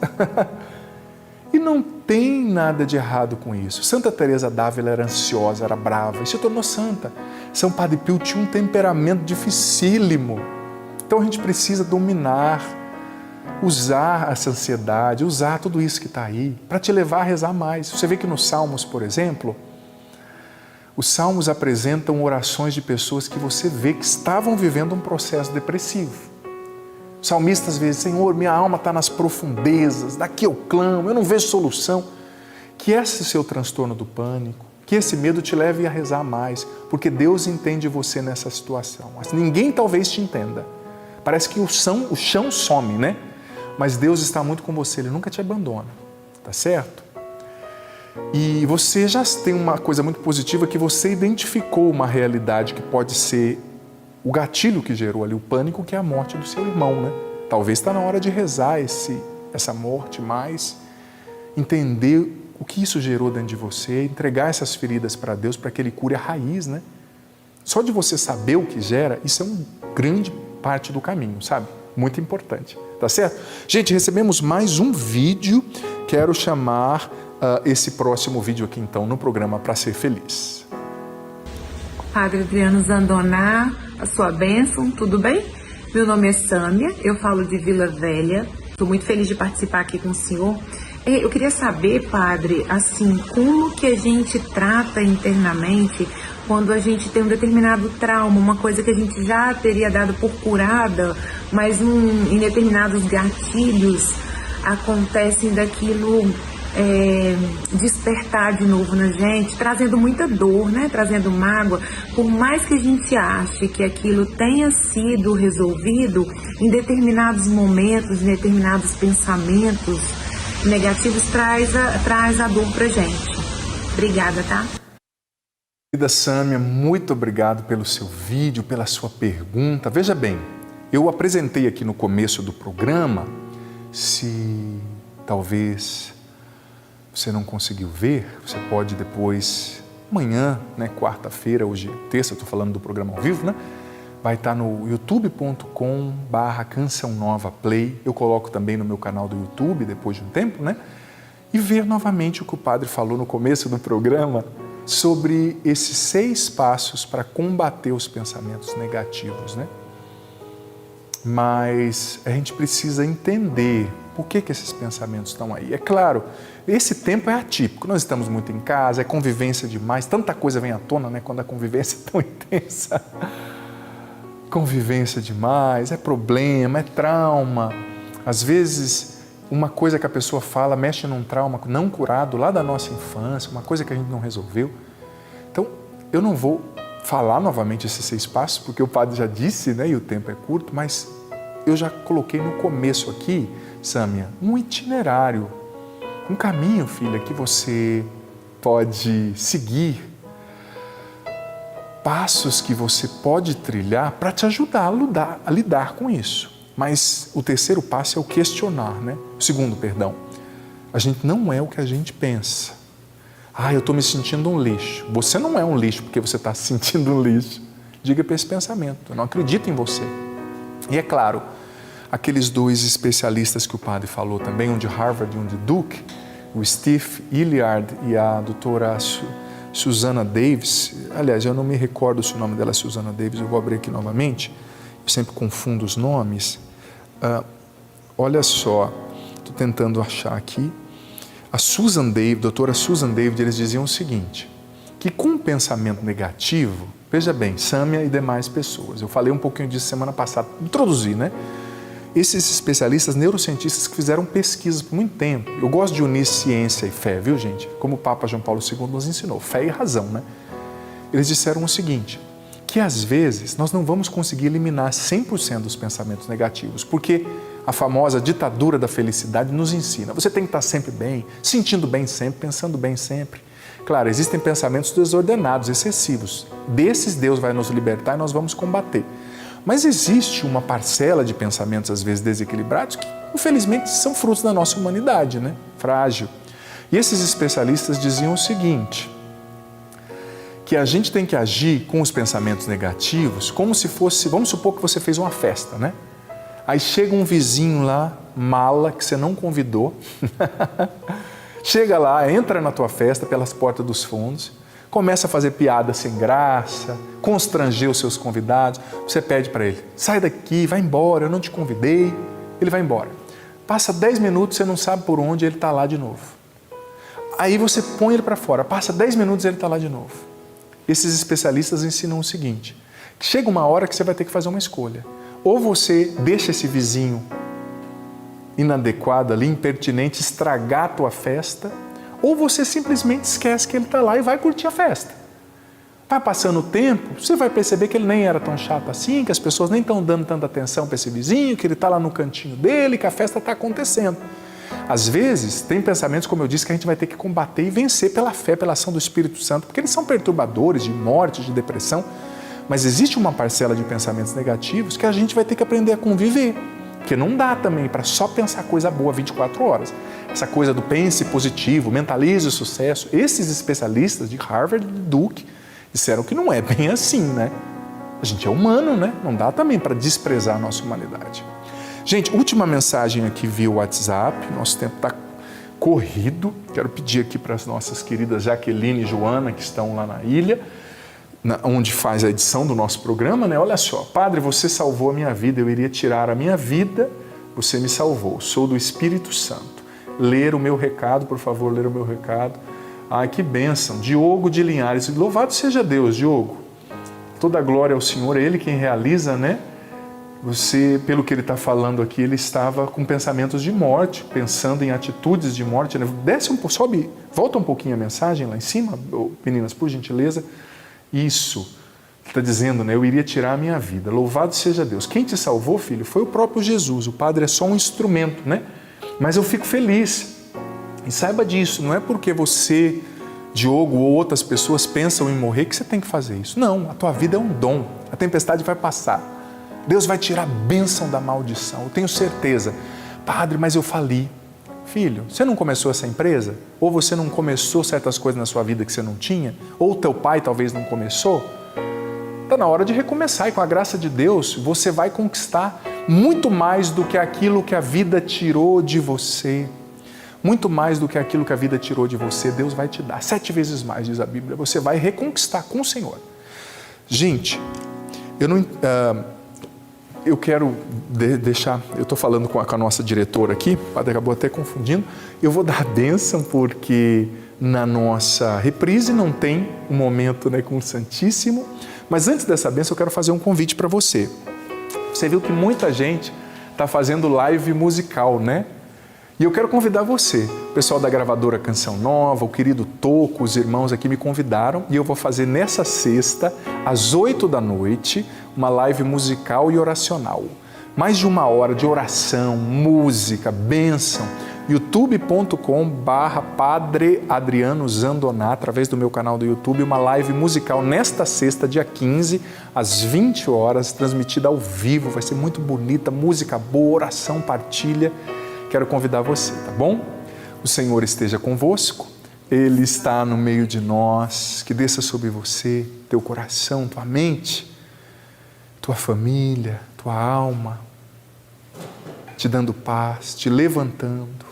E não tem nada de errado com isso. Santa Teresa d'Ávila era ansiosa, era brava e se tornou santa. São Padre Pio tinha um temperamento dificílimo. Então a gente precisa dominar, usar essa ansiedade, usar tudo isso que está aí para te levar a rezar mais. Você vê que nos Salmos, por exemplo, os Salmos apresentam orações de pessoas que você vê que estavam vivendo um processo depressivo. O salmista às vezes, Senhor, minha alma está nas profundezas, daqui eu clamo, eu não vejo solução. Que esse seu transtorno do pânico, que esse medo te leve a rezar mais, porque Deus entende você nessa situação. Mas ninguém talvez te entenda. Parece que o chão some, né? Mas Deus está muito com você, Ele nunca te abandona, tá certo? E você já tem uma coisa muito positiva, que você identificou uma realidade que pode ser o gatilho que gerou ali o pânico, que é a morte do seu irmão, né? Talvez está na hora de rezar essa morte, mas entender o que isso gerou dentro de você, entregar essas feridas para Deus, para que Ele cure a raiz, né? Só de você saber o que gera, isso é uma grande parte do caminho, sabe? Muito importante, tá certo? Gente, recebemos mais um vídeo, quero chamar esse próximo vídeo aqui então no programa Para Ser Feliz. Padre Adriano Zandoná, a sua bênção, tudo bem? Meu nome é Sâmia, eu falo de Vila Velha, estou muito feliz de participar aqui com o senhor. Eu queria saber, padre, assim, como que a gente trata internamente quando a gente tem um determinado trauma, uma coisa que a gente já teria dado por curada, mas em determinados gatilhos acontecem daquilo despertar de novo na gente, trazendo muita dor, né? Trazendo mágoa. Por mais que a gente ache que aquilo tenha sido resolvido, em determinados momentos, em determinados pensamentos negativos, traz a dor pra gente. Obrigada, tá? Querida Sâmia, muito obrigado pelo seu vídeo, pela sua pergunta. Veja bem, eu apresentei aqui no começo do programa, se talvez você não conseguiu ver, você pode depois, amanhã, né, quarta-feira, hoje é terça, estou falando do programa ao vivo, né? Vai estar no youtube.com/Canção Nova Play. Eu coloco também no meu canal do YouTube, depois de um tempo, né? E ver novamente o que o padre falou no começo do programa sobre esses 6 passos para combater os pensamentos negativos, né? Mas a gente precisa entender por que esses pensamentos estão aí. É claro, esse tempo é atípico, nós estamos muito em casa, é convivência demais, tanta coisa vem à tona, né, quando a convivência é tão intensa. Convivência demais, é problema, é trauma. Às vezes, uma coisa que a pessoa fala mexe num trauma não curado lá da nossa infância, uma coisa que a gente não resolveu. Então, eu não vou falar novamente esses 6 passos, porque o padre já disse, né, e o tempo é curto, mas eu já coloquei no começo aqui, Sâmia, um itinerário, um caminho, filha, que você pode seguir, passos que você pode trilhar para te ajudar a lidar com isso. Mas o terceiro passo é o questionar, né? O segundo, perdão, a gente não é o que a gente pensa. Eu estou me sentindo um lixo. Você não é um lixo porque você está se sentindo um lixo. Diga para esse pensamento, eu não acredito em você. E é claro, aqueles 2 especialistas que o padre falou também, um de Harvard e um de Duke, o Steve Hilliard e a doutora Susana Davis. Aliás, eu não me recordo se o nome dela é Susana Davis, eu vou abrir aqui novamente, eu sempre confundo os nomes. Olha só, estou tentando achar aqui. A Susan David, doutora Susan David, eles diziam o seguinte, que com um pensamento negativo, veja bem, Sâmia e demais pessoas, eu falei um pouquinho disso semana passada, introduzi, né? Esses especialistas, neurocientistas que fizeram pesquisas por muito tempo. Eu gosto de unir ciência e fé, viu, gente? Como o Papa João Paulo II nos ensinou, fé e razão, né? Eles disseram o seguinte, que às vezes nós não vamos conseguir eliminar 100% dos pensamentos negativos, porque a famosa ditadura da felicidade nos ensina. Você tem que estar sempre bem, sentindo bem sempre, pensando bem sempre. Claro, existem pensamentos desordenados, excessivos. Desses Deus vai nos libertar e nós vamos combater. Mas existe uma parcela de pensamentos, às vezes, desequilibrados, que, infelizmente, são frutos da nossa humanidade, né? Frágil. E esses especialistas diziam o seguinte, que a gente tem que agir com os pensamentos negativos como se fosse, vamos supor que você fez uma festa, né? Aí chega um vizinho lá, mala, que você não convidou, Chega lá, entra na tua festa pelas portas dos fundos, começa a fazer piada sem graça, constranger os seus convidados. Você pede para ele, sai daqui, vai embora, eu não te convidei. Ele vai embora. Passa 10 minutos, você não sabe por onde, ele está lá de novo. Aí você põe ele para fora, passa 10 minutos, ele está lá de novo. Esses especialistas ensinam o seguinte, chega uma hora que você vai ter que fazer uma escolha. Ou você deixa esse vizinho inadequado ali, impertinente, estragar a tua festa, ou você simplesmente esquece que ele está lá e vai curtir a festa. Vai passando o tempo, você vai perceber que ele nem era tão chato assim, que as pessoas nem estão dando tanta atenção para esse vizinho, que ele está lá no cantinho dele, que a festa está acontecendo. Às vezes, tem pensamentos, como eu disse, que a gente vai ter que combater e vencer pela fé, pela ação do Espírito Santo, porque eles são perturbadores de morte, de depressão, mas existe uma parcela de pensamentos negativos que a gente vai ter que aprender a conviver, porque não dá também para só pensar coisa boa 24 horas. Essa coisa do pense positivo, mentalize o sucesso, esses especialistas de Harvard e de Duke disseram que não é bem assim, né? A gente é humano, né? Não dá também para desprezar a nossa humanidade. Gente, última mensagem aqui via WhatsApp, nosso tempo está corrido. Quero pedir aqui para as nossas queridas Jaqueline e Joana, que estão lá na ilha, onde faz a edição do nosso programa, né? Olha só, Padre, você salvou a minha vida, eu iria tirar a minha vida, você me salvou, sou do Espírito Santo. Ler o meu recado, por favor, ler o meu recado. Ai, que bênção, Diogo de Linhares, louvado seja Deus, Diogo. Toda a glória ao Senhor, é Ele quem realiza, né? Você, pelo que ele está falando aqui, ele estava com pensamentos de morte, pensando em atitudes de morte. Né? Desce sobe, volta um pouquinho a mensagem lá em cima, meninas, por gentileza. Isso, está dizendo, né? Eu iria tirar a minha vida. Louvado seja Deus. Quem te salvou, filho, foi o próprio Jesus. O Padre é só um instrumento, né? Mas eu fico feliz. E saiba disso, não é porque você, Diogo ou outras pessoas pensam em morrer que você tem que fazer isso. Não, a tua vida é um dom. A tempestade vai passar. Deus vai tirar a bênção da maldição, eu tenho certeza. Padre, mas eu fali. Filho, você não começou essa empresa? Ou você não começou certas coisas na sua vida que você não tinha? Ou teu pai talvez não começou? Está na hora de recomeçar e com a graça de Deus você vai conquistar muito mais do que aquilo que a vida tirou de você. Muito mais do que aquilo que a vida tirou de você, Deus vai te dar. 7 vezes mais, diz a Bíblia. Você vai reconquistar com o Senhor. Gente, eu quero deixar, eu estou falando com a nossa diretora aqui, o padre acabou até confundindo, eu vou dar a bênção porque na nossa reprise não tem um momento, né, com o Santíssimo, mas antes dessa bênção eu quero fazer um convite para você. Você viu que muita gente está fazendo live musical, né? E eu quero convidar você, o pessoal da gravadora Canção Nova, o querido Toco, os irmãos aqui me convidaram e eu vou fazer nessa sexta, às 8 da noite, uma live musical e oracional. Mais de 1 hora de oração, música, bênção. youtube.com/Padre Adriano Zandoná, através do meu canal do YouTube, uma live musical nesta sexta, dia 15, às 20 horas, transmitida ao vivo. Vai ser muito bonita, música boa, oração, partilha. Quero convidar você, tá bom? O Senhor esteja convosco, Ele está no meio de nós, que desça sobre você, teu coração, tua mente, tua família, tua alma, te dando paz, te levantando,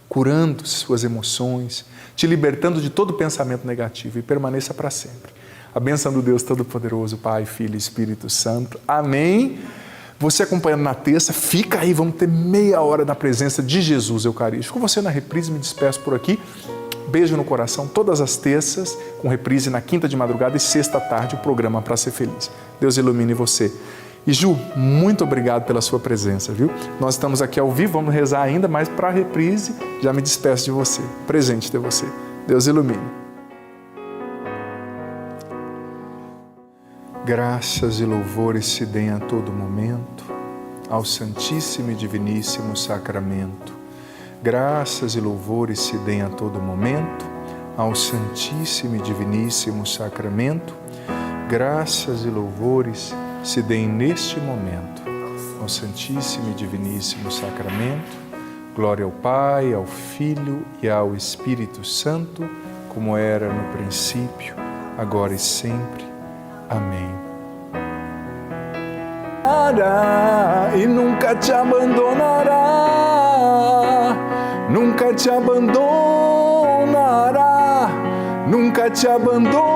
curando suas emoções, te libertando de todo pensamento negativo e permaneça para sempre. A bênção do Deus Todo-Poderoso, Pai, Filho e Espírito Santo. Amém. Você acompanhando na terça, fica aí, vamos ter meia hora na presença de Jesus Eucarístico. Com você na reprise, me despeço por aqui. Beijo no coração, todas as terças, com reprise na quinta de madrugada e sexta à tarde, o programa Pra Ser Feliz. Deus ilumine você. E Ju, muito obrigado pela sua presença, viu? Nós estamos aqui ao vivo, vamos rezar ainda, mas para a reprise, já me despeço de você. Presente de você. Deus ilumine. Graças e louvores se deem a todo momento ao Santíssimo e Diviníssimo Sacramento. Graças e louvores se deem a todo momento ao Santíssimo e Diviníssimo Sacramento. Graças e louvores se deem neste momento ao Santíssimo e Diviníssimo Sacramento. Glória ao Pai, ao Filho e ao Espírito Santo, como era no princípio, agora e sempre. Amém. E nunca te abandonará, nunca te abandonará. nunca te abandonará,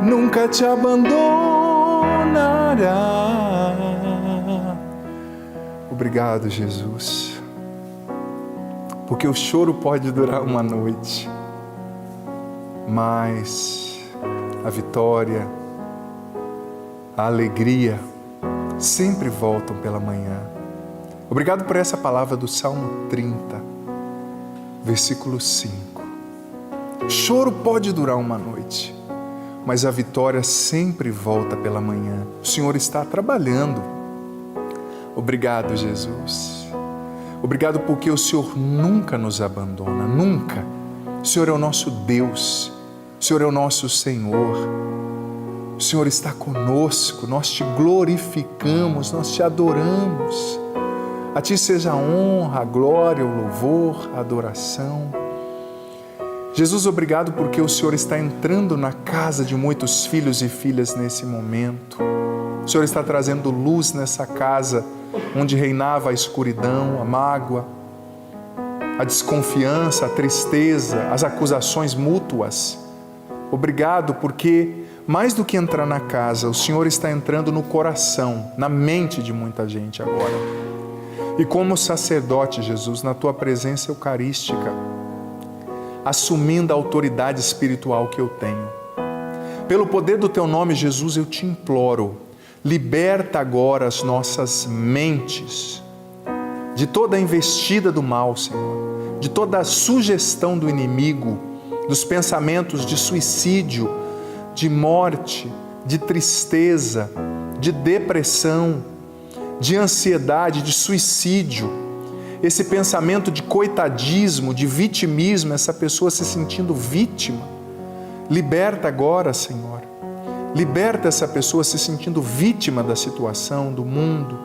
nunca te abandonará. Obrigado, Jesus, porque o choro pode durar uma noite, mas a vitória, a alegria sempre voltam pela manhã. Obrigado por essa palavra do Salmo 30, versículo 5. Choro pode durar uma noite, mas a vitória sempre volta pela manhã. O Senhor está trabalhando. Obrigado, Jesus. Obrigado porque o Senhor nunca nos abandona, nunca. O Senhor é o nosso Deus, o Senhor é o nosso Senhor. O Senhor está conosco, nós te glorificamos, nós te adoramos. A Ti seja a honra, a glória, o louvor, a adoração. Jesus, obrigado porque o Senhor está entrando na casa de muitos filhos e filhas nesse momento. O Senhor está trazendo luz nessa casa onde reinava a escuridão, a mágoa, a desconfiança, a tristeza, as acusações mútuas. Obrigado porque, mais do que entrar na casa, o Senhor está entrando no coração, na mente de muita gente agora. E como sacerdote, Jesus, na Tua presença eucarística, assumindo a autoridade espiritual que eu tenho. Pelo poder do Teu nome, Jesus, eu te imploro, liberta agora as nossas mentes de toda a investida do mal, Senhor, de toda a sugestão do inimigo, dos pensamentos de suicídio, de morte, de tristeza, de depressão, de ansiedade, de suicídio, esse pensamento de coitadismo, de vitimismo, essa pessoa se sentindo vítima. Liberta agora, Senhor. Liberta essa pessoa se sentindo vítima da situação, do mundo,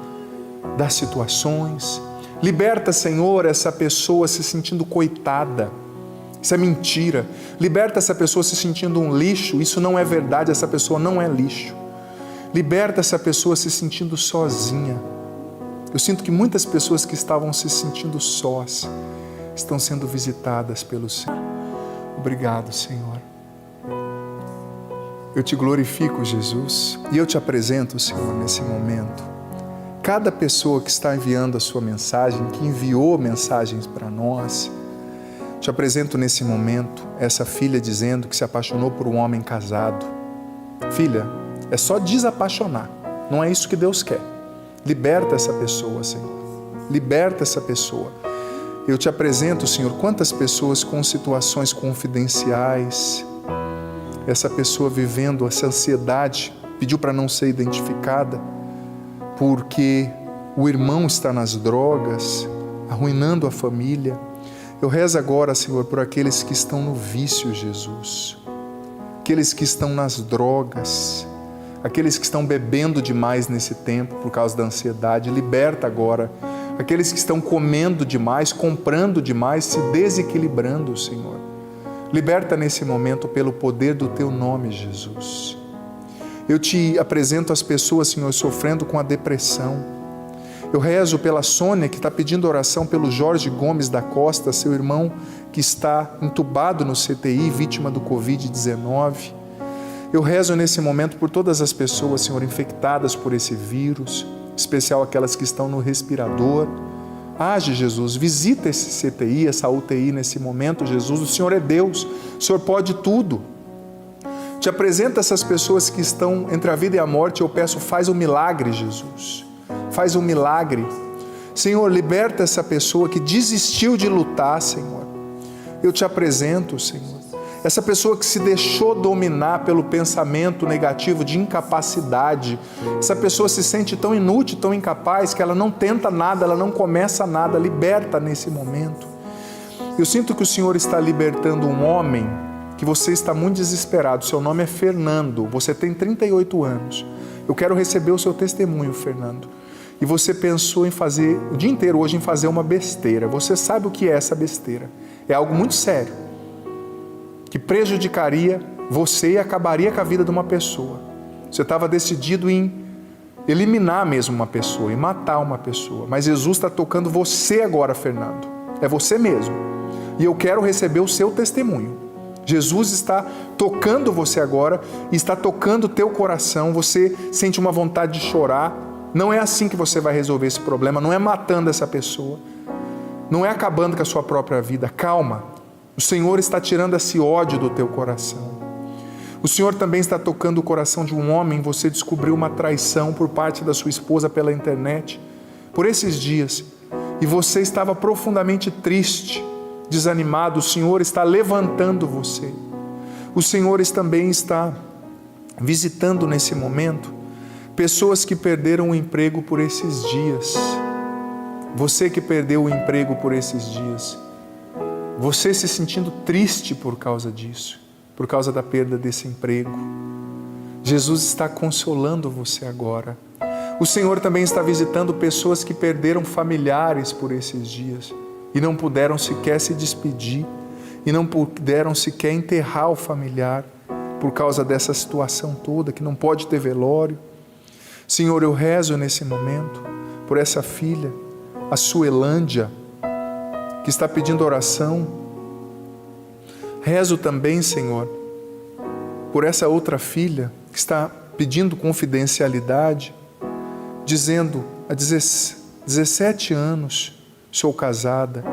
das situações. Liberta, Senhor, essa pessoa se sentindo coitada. Isso é mentira. Liberta essa pessoa se sentindo um lixo. Isso não é verdade, essa pessoa não é lixo. Liberta essa pessoa se sentindo sozinha. Eu sinto que muitas pessoas que estavam se sentindo sós estão sendo visitadas pelo Senhor. Obrigado, Senhor. Eu te glorifico, Jesus, e eu te apresento, Senhor, nesse momento. Cada pessoa que está enviando a sua mensagem, que enviou mensagens para nós, te apresento nesse momento essa filha dizendo que se apaixonou por um homem casado. Filha, é só desapaixonar, não é isso que Deus quer. Liberta essa pessoa, Senhor. Liberta essa pessoa. Eu te apresento, Senhor, quantas pessoas com situações confidenciais, essa pessoa vivendo essa ansiedade, pediu para não ser identificada, porque o irmão está nas drogas, arruinando a família. Eu rezo agora, Senhor, por aqueles que estão no vício, Jesus. Aqueles que estão nas drogas, aqueles que estão bebendo demais nesse tempo por causa da ansiedade. Liberta agora. Aqueles que estão comendo demais, comprando demais, se desequilibrando, Senhor. Liberta nesse momento pelo poder do Teu nome, Jesus. Eu te apresento as pessoas, Senhor, sofrendo com a depressão. Eu rezo pela Sônia, que está pedindo oração pelo Jorge Gomes da Costa, seu irmão que está entubado no CTI, vítima do Covid-19. Eu rezo nesse momento por todas as pessoas, Senhor, infectadas por esse vírus, em especial aquelas que estão no respirador. Age, Jesus, visita esse CTI, essa UTI nesse momento, Jesus. O Senhor é Deus, o Senhor pode tudo. Te apresento essas pessoas que estão entre a vida e a morte. Eu peço, faz um milagre, Jesus. Faz um milagre. Senhor, liberta essa pessoa que desistiu de lutar, Senhor. Eu te apresento, Senhor. Essa pessoa que se deixou dominar pelo pensamento negativo de incapacidade. Essa pessoa se sente tão inútil, tão incapaz, que ela não tenta nada, ela não começa nada. Liberta nesse momento. Eu sinto que o Senhor está libertando um homem que você está muito desesperado. Seu nome é Fernando, você tem 38 anos. Eu quero receber o seu testemunho, Fernando. E você pensou em fazer, o dia inteiro hoje, em fazer uma besteira. Você sabe o que é essa besteira. É algo muito sério, que prejudicaria você e acabaria com a vida de uma pessoa. Você estava decidido em eliminar mesmo uma pessoa, em matar uma pessoa. Mas Jesus está tocando você agora, Fernando. É você mesmo. E eu quero receber o seu testemunho. Jesus está tocando você agora, está tocando o teu coração, você sente uma vontade de chorar. Não é assim que você vai resolver esse problema, não é matando essa pessoa, não é acabando com a sua própria vida. Calma, o Senhor está tirando esse ódio do teu coração. O Senhor também está tocando o coração de um homem. Você descobriu uma traição por parte da sua esposa pela internet, por esses dias, e você estava profundamente triste, desanimado. O Senhor está levantando você. O Senhor também está visitando nesse momento pessoas que perderam o emprego por esses dias. Você que perdeu o emprego por esses dias, você se sentindo triste por causa disso, por causa da perda desse emprego. Jesus está consolando você agora. O Senhor também está visitando pessoas que perderam familiares por esses dias e não puderam sequer se despedir, e não puderam sequer enterrar o familiar por causa dessa situação toda, que não pode ter velório. Senhor, eu rezo nesse momento por essa filha, a Suelândia, que está pedindo oração. Rezo também, Senhor, por essa outra filha que está pedindo confidencialidade, dizendo: há 17 anos sou casada,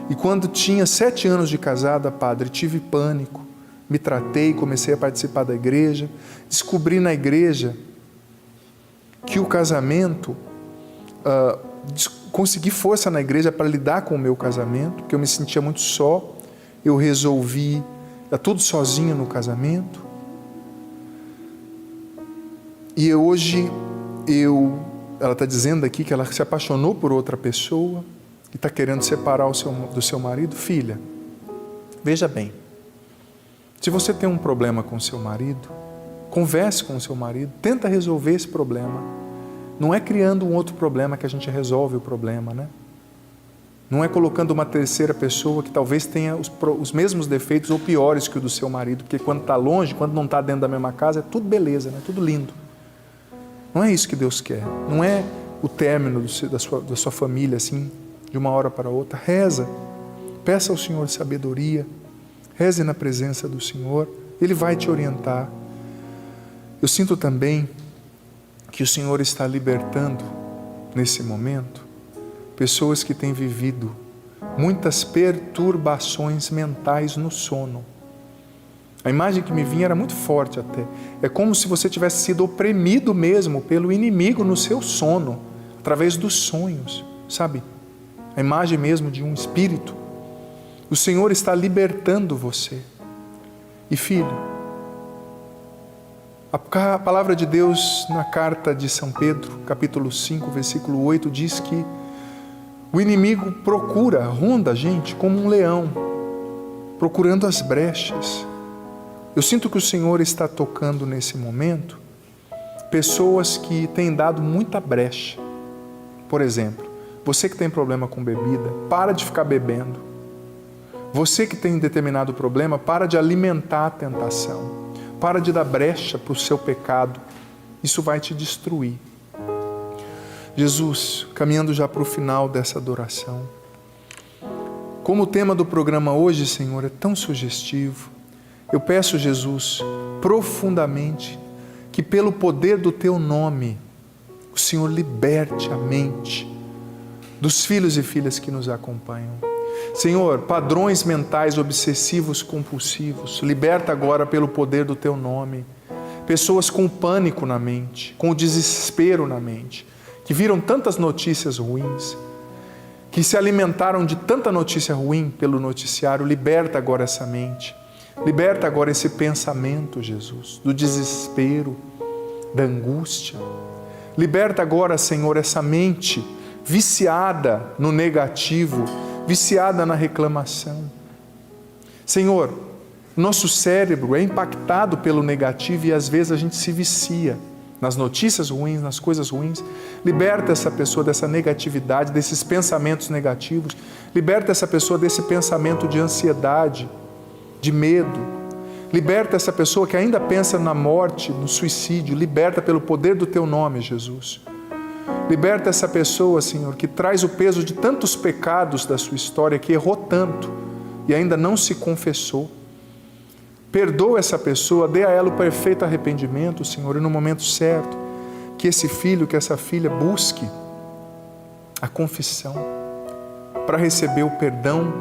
e quando tinha 7 anos de casada, Padre, tive pânico, me tratei, comecei a participar da igreja, descobri na igreja que o casamento, consegui força na igreja para lidar com o meu casamento, porque eu me sentia muito só. Eu resolvi dar tudo sozinho no casamento, e hoje ela está dizendo aqui que ela se apaixonou por outra pessoa e está querendo separar do seu marido. Filha, veja bem, se você tem um problema com o seu marido, converse com o seu marido, tenta resolver esse problema. Não é criando um outro problema que a gente resolve o problema, né? Não é colocando uma terceira pessoa que talvez tenha os mesmos defeitos ou piores que o do seu marido, porque quando está longe, quando não está dentro da mesma casa, é tudo beleza, né? Tudo lindo. Não é isso que Deus quer. Não é o término da sua família, assim, de uma hora para outra. Reza, peça ao Senhor sabedoria, reze na presença do Senhor, Ele vai te orientar. Eu sinto também que o Senhor está libertando, nesse momento, pessoas que têm vivido muitas perturbações mentais no sono. A imagem que me vinha era muito forte até. É como se você tivesse sido oprimido mesmo pelo inimigo no seu sono, através dos sonhos, sabe? A imagem mesmo de um espírito. O Senhor está libertando você. E filho, a palavra de Deus na carta de São Pedro, capítulo 5, versículo 8, diz que o inimigo ronda a gente como um leão, procurando as brechas. Eu sinto que o Senhor está tocando nesse momento pessoas que têm dado muita brecha. Por exemplo, você que tem problema com bebida, para de ficar bebendo. Você que tem determinado problema, para de alimentar a tentação. Para de dar brecha para o seu pecado. Isso vai te destruir. Jesus, caminhando já para o final dessa adoração. Como o tema do programa hoje, Senhor, é tão sugestivo, eu peço, Jesus, profundamente, que pelo poder do Teu nome, o Senhor liberte a mente dos filhos e filhas que nos acompanham. Senhor, padrões mentais obsessivos, compulsivos, liberta agora pelo poder do Teu nome. Pessoas com pânico na mente, com desespero na mente, que viram tantas notícias ruins, que se alimentaram de tanta notícia ruim pelo noticiário, liberta agora essa mente. Liberta agora esse pensamento, Jesus, do desespero, da angústia. Liberta agora, Senhor, essa mente viciada no negativo, viciada na reclamação. Senhor, nosso cérebro é impactado pelo negativo e às vezes a gente se vicia nas notícias ruins, nas coisas ruins. Liberta essa pessoa dessa negatividade, desses pensamentos negativos. Liberta essa pessoa desse pensamento de ansiedade, de medo. Liberta essa pessoa que ainda pensa na morte, no suicídio. Liberta pelo poder do Teu nome, Jesus. Liberta essa pessoa, Senhor, que traz o peso de tantos pecados da sua história, que errou tanto, e ainda não se confessou. Perdoa essa pessoa, dê a ela o perfeito arrependimento, Senhor, e no momento certo, que esse filho, que essa filha busque a confissão para receber o perdão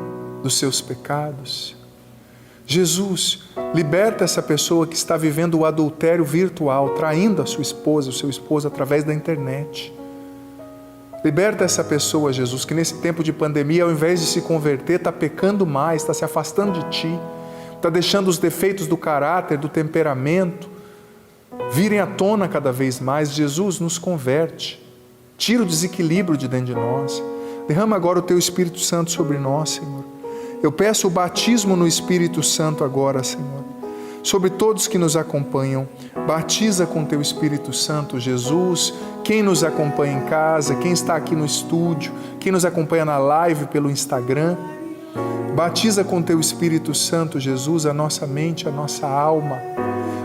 dos seus pecados. Jesus, liberta essa pessoa que está vivendo o adultério virtual, traindo a sua esposa, o seu esposo através da internet. Liberta essa pessoa, Jesus, que nesse tempo de pandemia, ao invés de se converter, está pecando mais, está se afastando de Ti, está deixando os defeitos do caráter, do temperamento, virem à tona cada vez mais. Jesus, nos converte, tira o desequilíbrio de dentro de nós, derrama agora o Teu Espírito Santo sobre nós, Senhor. Eu peço o batismo no Espírito Santo agora, Senhor, sobre todos que nos acompanham. Batiza com Teu Espírito Santo, Jesus, quem nos acompanha em casa, quem está aqui no estúdio, quem nos acompanha na live pelo Instagram. Batiza com Teu Espírito Santo, Jesus, a nossa mente, a nossa alma.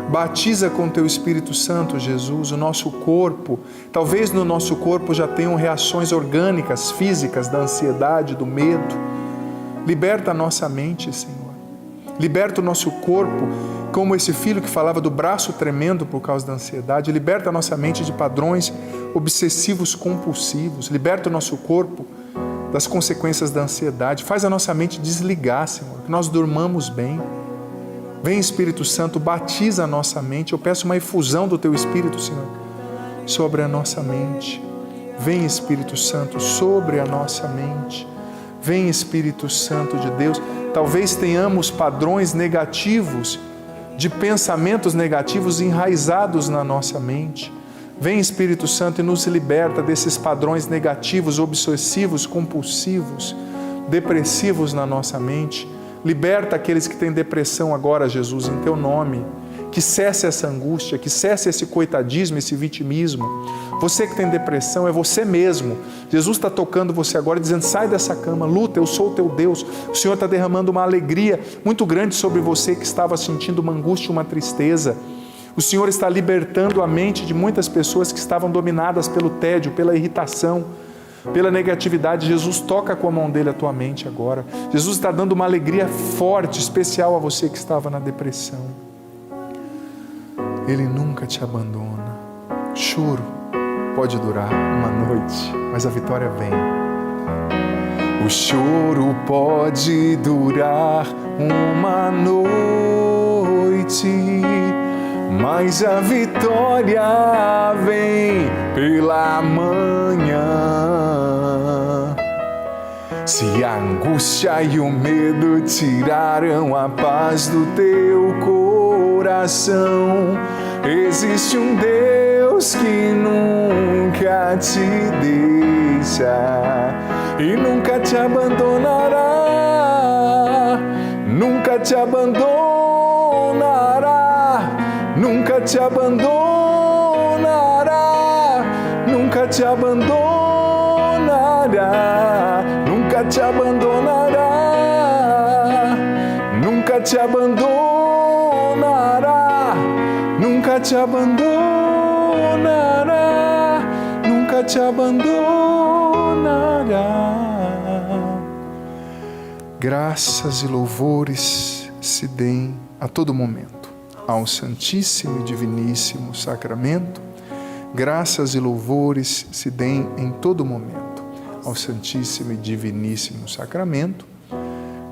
Batiza com Teu Espírito Santo, Jesus, o nosso corpo. Talvez no nosso corpo já tenham reações orgânicas, físicas, da ansiedade, do medo. Liberta a nossa mente, Senhor. Liberta o nosso corpo, como esse filho que falava do braço tremendo por causa da ansiedade. Liberta a nossa mente de padrões obsessivos compulsivos. Liberta o nosso corpo das consequências da ansiedade. Faz a nossa mente desligar, Senhor, que nós durmamos bem. Vem, Espírito Santo, batiza a nossa mente. Eu peço uma efusão do Teu Espírito, Senhor, sobre a nossa mente. Vem, Espírito Santo, sobre a nossa mente. Vem, Espírito Santo de Deus. Talvez tenhamos padrões negativos, de pensamentos negativos enraizados na nossa mente. Vem, Espírito Santo, e nos liberta desses padrões negativos, obsessivos, compulsivos, depressivos na nossa mente. Liberta aqueles que têm depressão agora, Jesus, em Teu nome. Que cesse essa angústia, que cesse esse coitadismo, esse vitimismo. Você que tem depressão, é você mesmo. Jesus está tocando você agora, dizendo, sai dessa cama, luta, eu sou o teu Deus. O Senhor está derramando uma alegria muito grande sobre você que estava sentindo uma angústia, uma tristeza. O Senhor está libertando a mente de muitas pessoas que estavam dominadas pelo tédio, pela irritação, pela negatividade. Jesus, toca com a mão dele a tua mente agora. Jesus está dando uma alegria forte, especial a você que estava na depressão. Ele nunca te abandona. Choro pode durar uma noite, mas a vitória vem. O choro pode durar uma noite, mas a vitória vem pela manhã. Se a angústia e o medo tiraram a paz do teu coração, existe um Deus que nunca te deixa e nunca te abandonará, nunca te abandonará, nunca te abandonará, nunca te abandonará, nunca te abandonará, nunca te abandonará, nunca te abandonará, nunca te abandonará. Graças e louvores se deem a todo momento ao Santíssimo e Diviníssimo Sacramento. Graças e louvores se deem em todo momento ao Santíssimo e Diviníssimo Sacramento.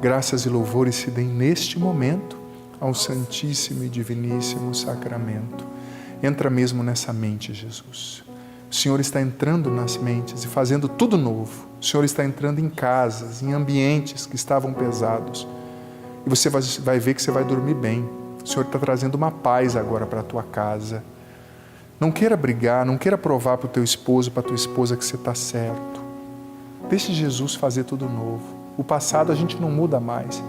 Graças e louvores se deem neste momento ao Santíssimo e Diviníssimo Sacramento. Entra mesmo nessa mente, Jesus. O Senhor está entrando nas mentes e fazendo tudo novo. O Senhor está entrando em casas, em ambientes que estavam pesados. E você vai ver que você vai dormir bem. O Senhor está trazendo uma paz agora para a tua casa. Não queira brigar, não queira provar para o teu esposo, para a tua esposa que você está certo. Deixe Jesus fazer tudo novo. O passado a gente não muda mais.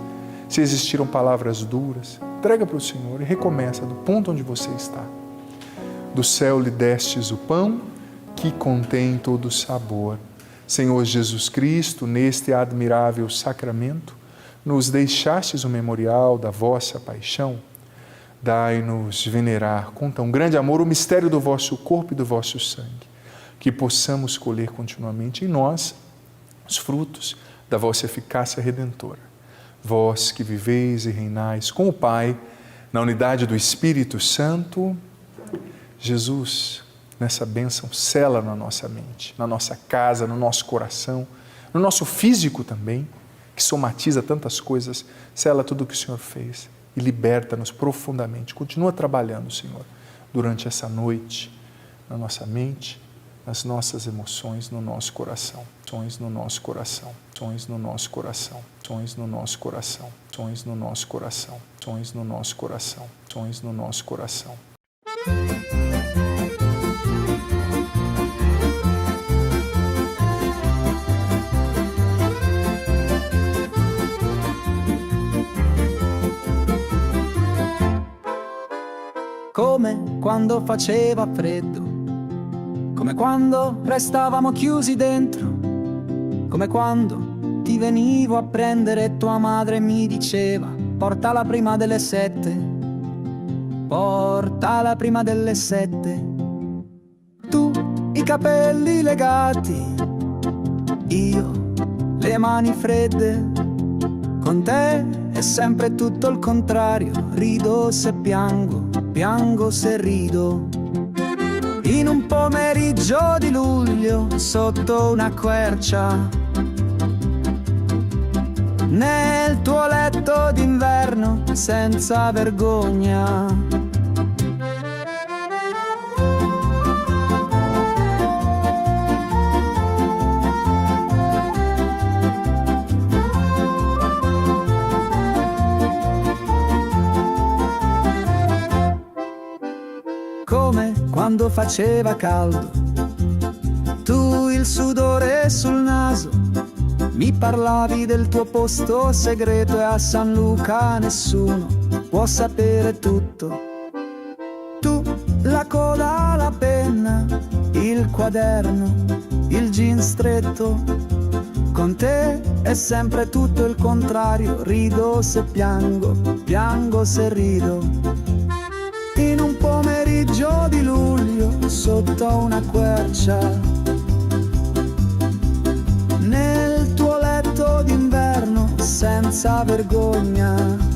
Se existiram palavras duras, entrega para o Senhor e recomeça do ponto onde você está. Do céu lhe destes o pão que contém todo sabor. Senhor Jesus Cristo, neste admirável sacramento, nos deixastes o memorial da vossa paixão. Dai-nos venerar com tão grande amor o mistério do vosso corpo e do vosso sangue, que possamos colher continuamente em nós os frutos da vossa eficácia redentora. vós que viveis e reinais com o Pai, na unidade do Espírito Santo. Jesus, nessa bênção, sela na nossa mente, na nossa casa, no nosso coração, no nosso físico também, que somatiza tantas coisas, sela tudo o que o Senhor fez e liberta-nos profundamente. Continua trabalhando, Senhor, durante essa noite, na nossa mente, nas nossas emoções, no nosso coração. Sonhos no nosso coração, sonhos no nosso coração, sonhos no nosso coração, sonhos no nosso coração, sonhos no nosso coração, sonhos no nosso coração. Come quando faceva freddo, come quando restavamo chiusi dentro, come quando ti venivo a prendere e tua madre mi diceva: portala prima delle 7, portala prima delle 7. Tu i capelli legati, io le mani fredde, con te è sempre tutto il contrario, rido se piango, piango se rido. In un pomeriggio di luglio, sotto una quercia, nel tuo letto d'inverno, senza vergogna. Come quando faceva caldo, tu il sudore sul naso, mi parlavi del tuo posto segreto e a San Luca nessuno può sapere tutto. Tu la coda, la penna, il quaderno, il jean stretto, con te è sempre tutto il contrario, rido se piango, piango se rido. In un pomeriggio di luglio, sotto una quercia, nel tuo letto d'inverno, senza vergogna.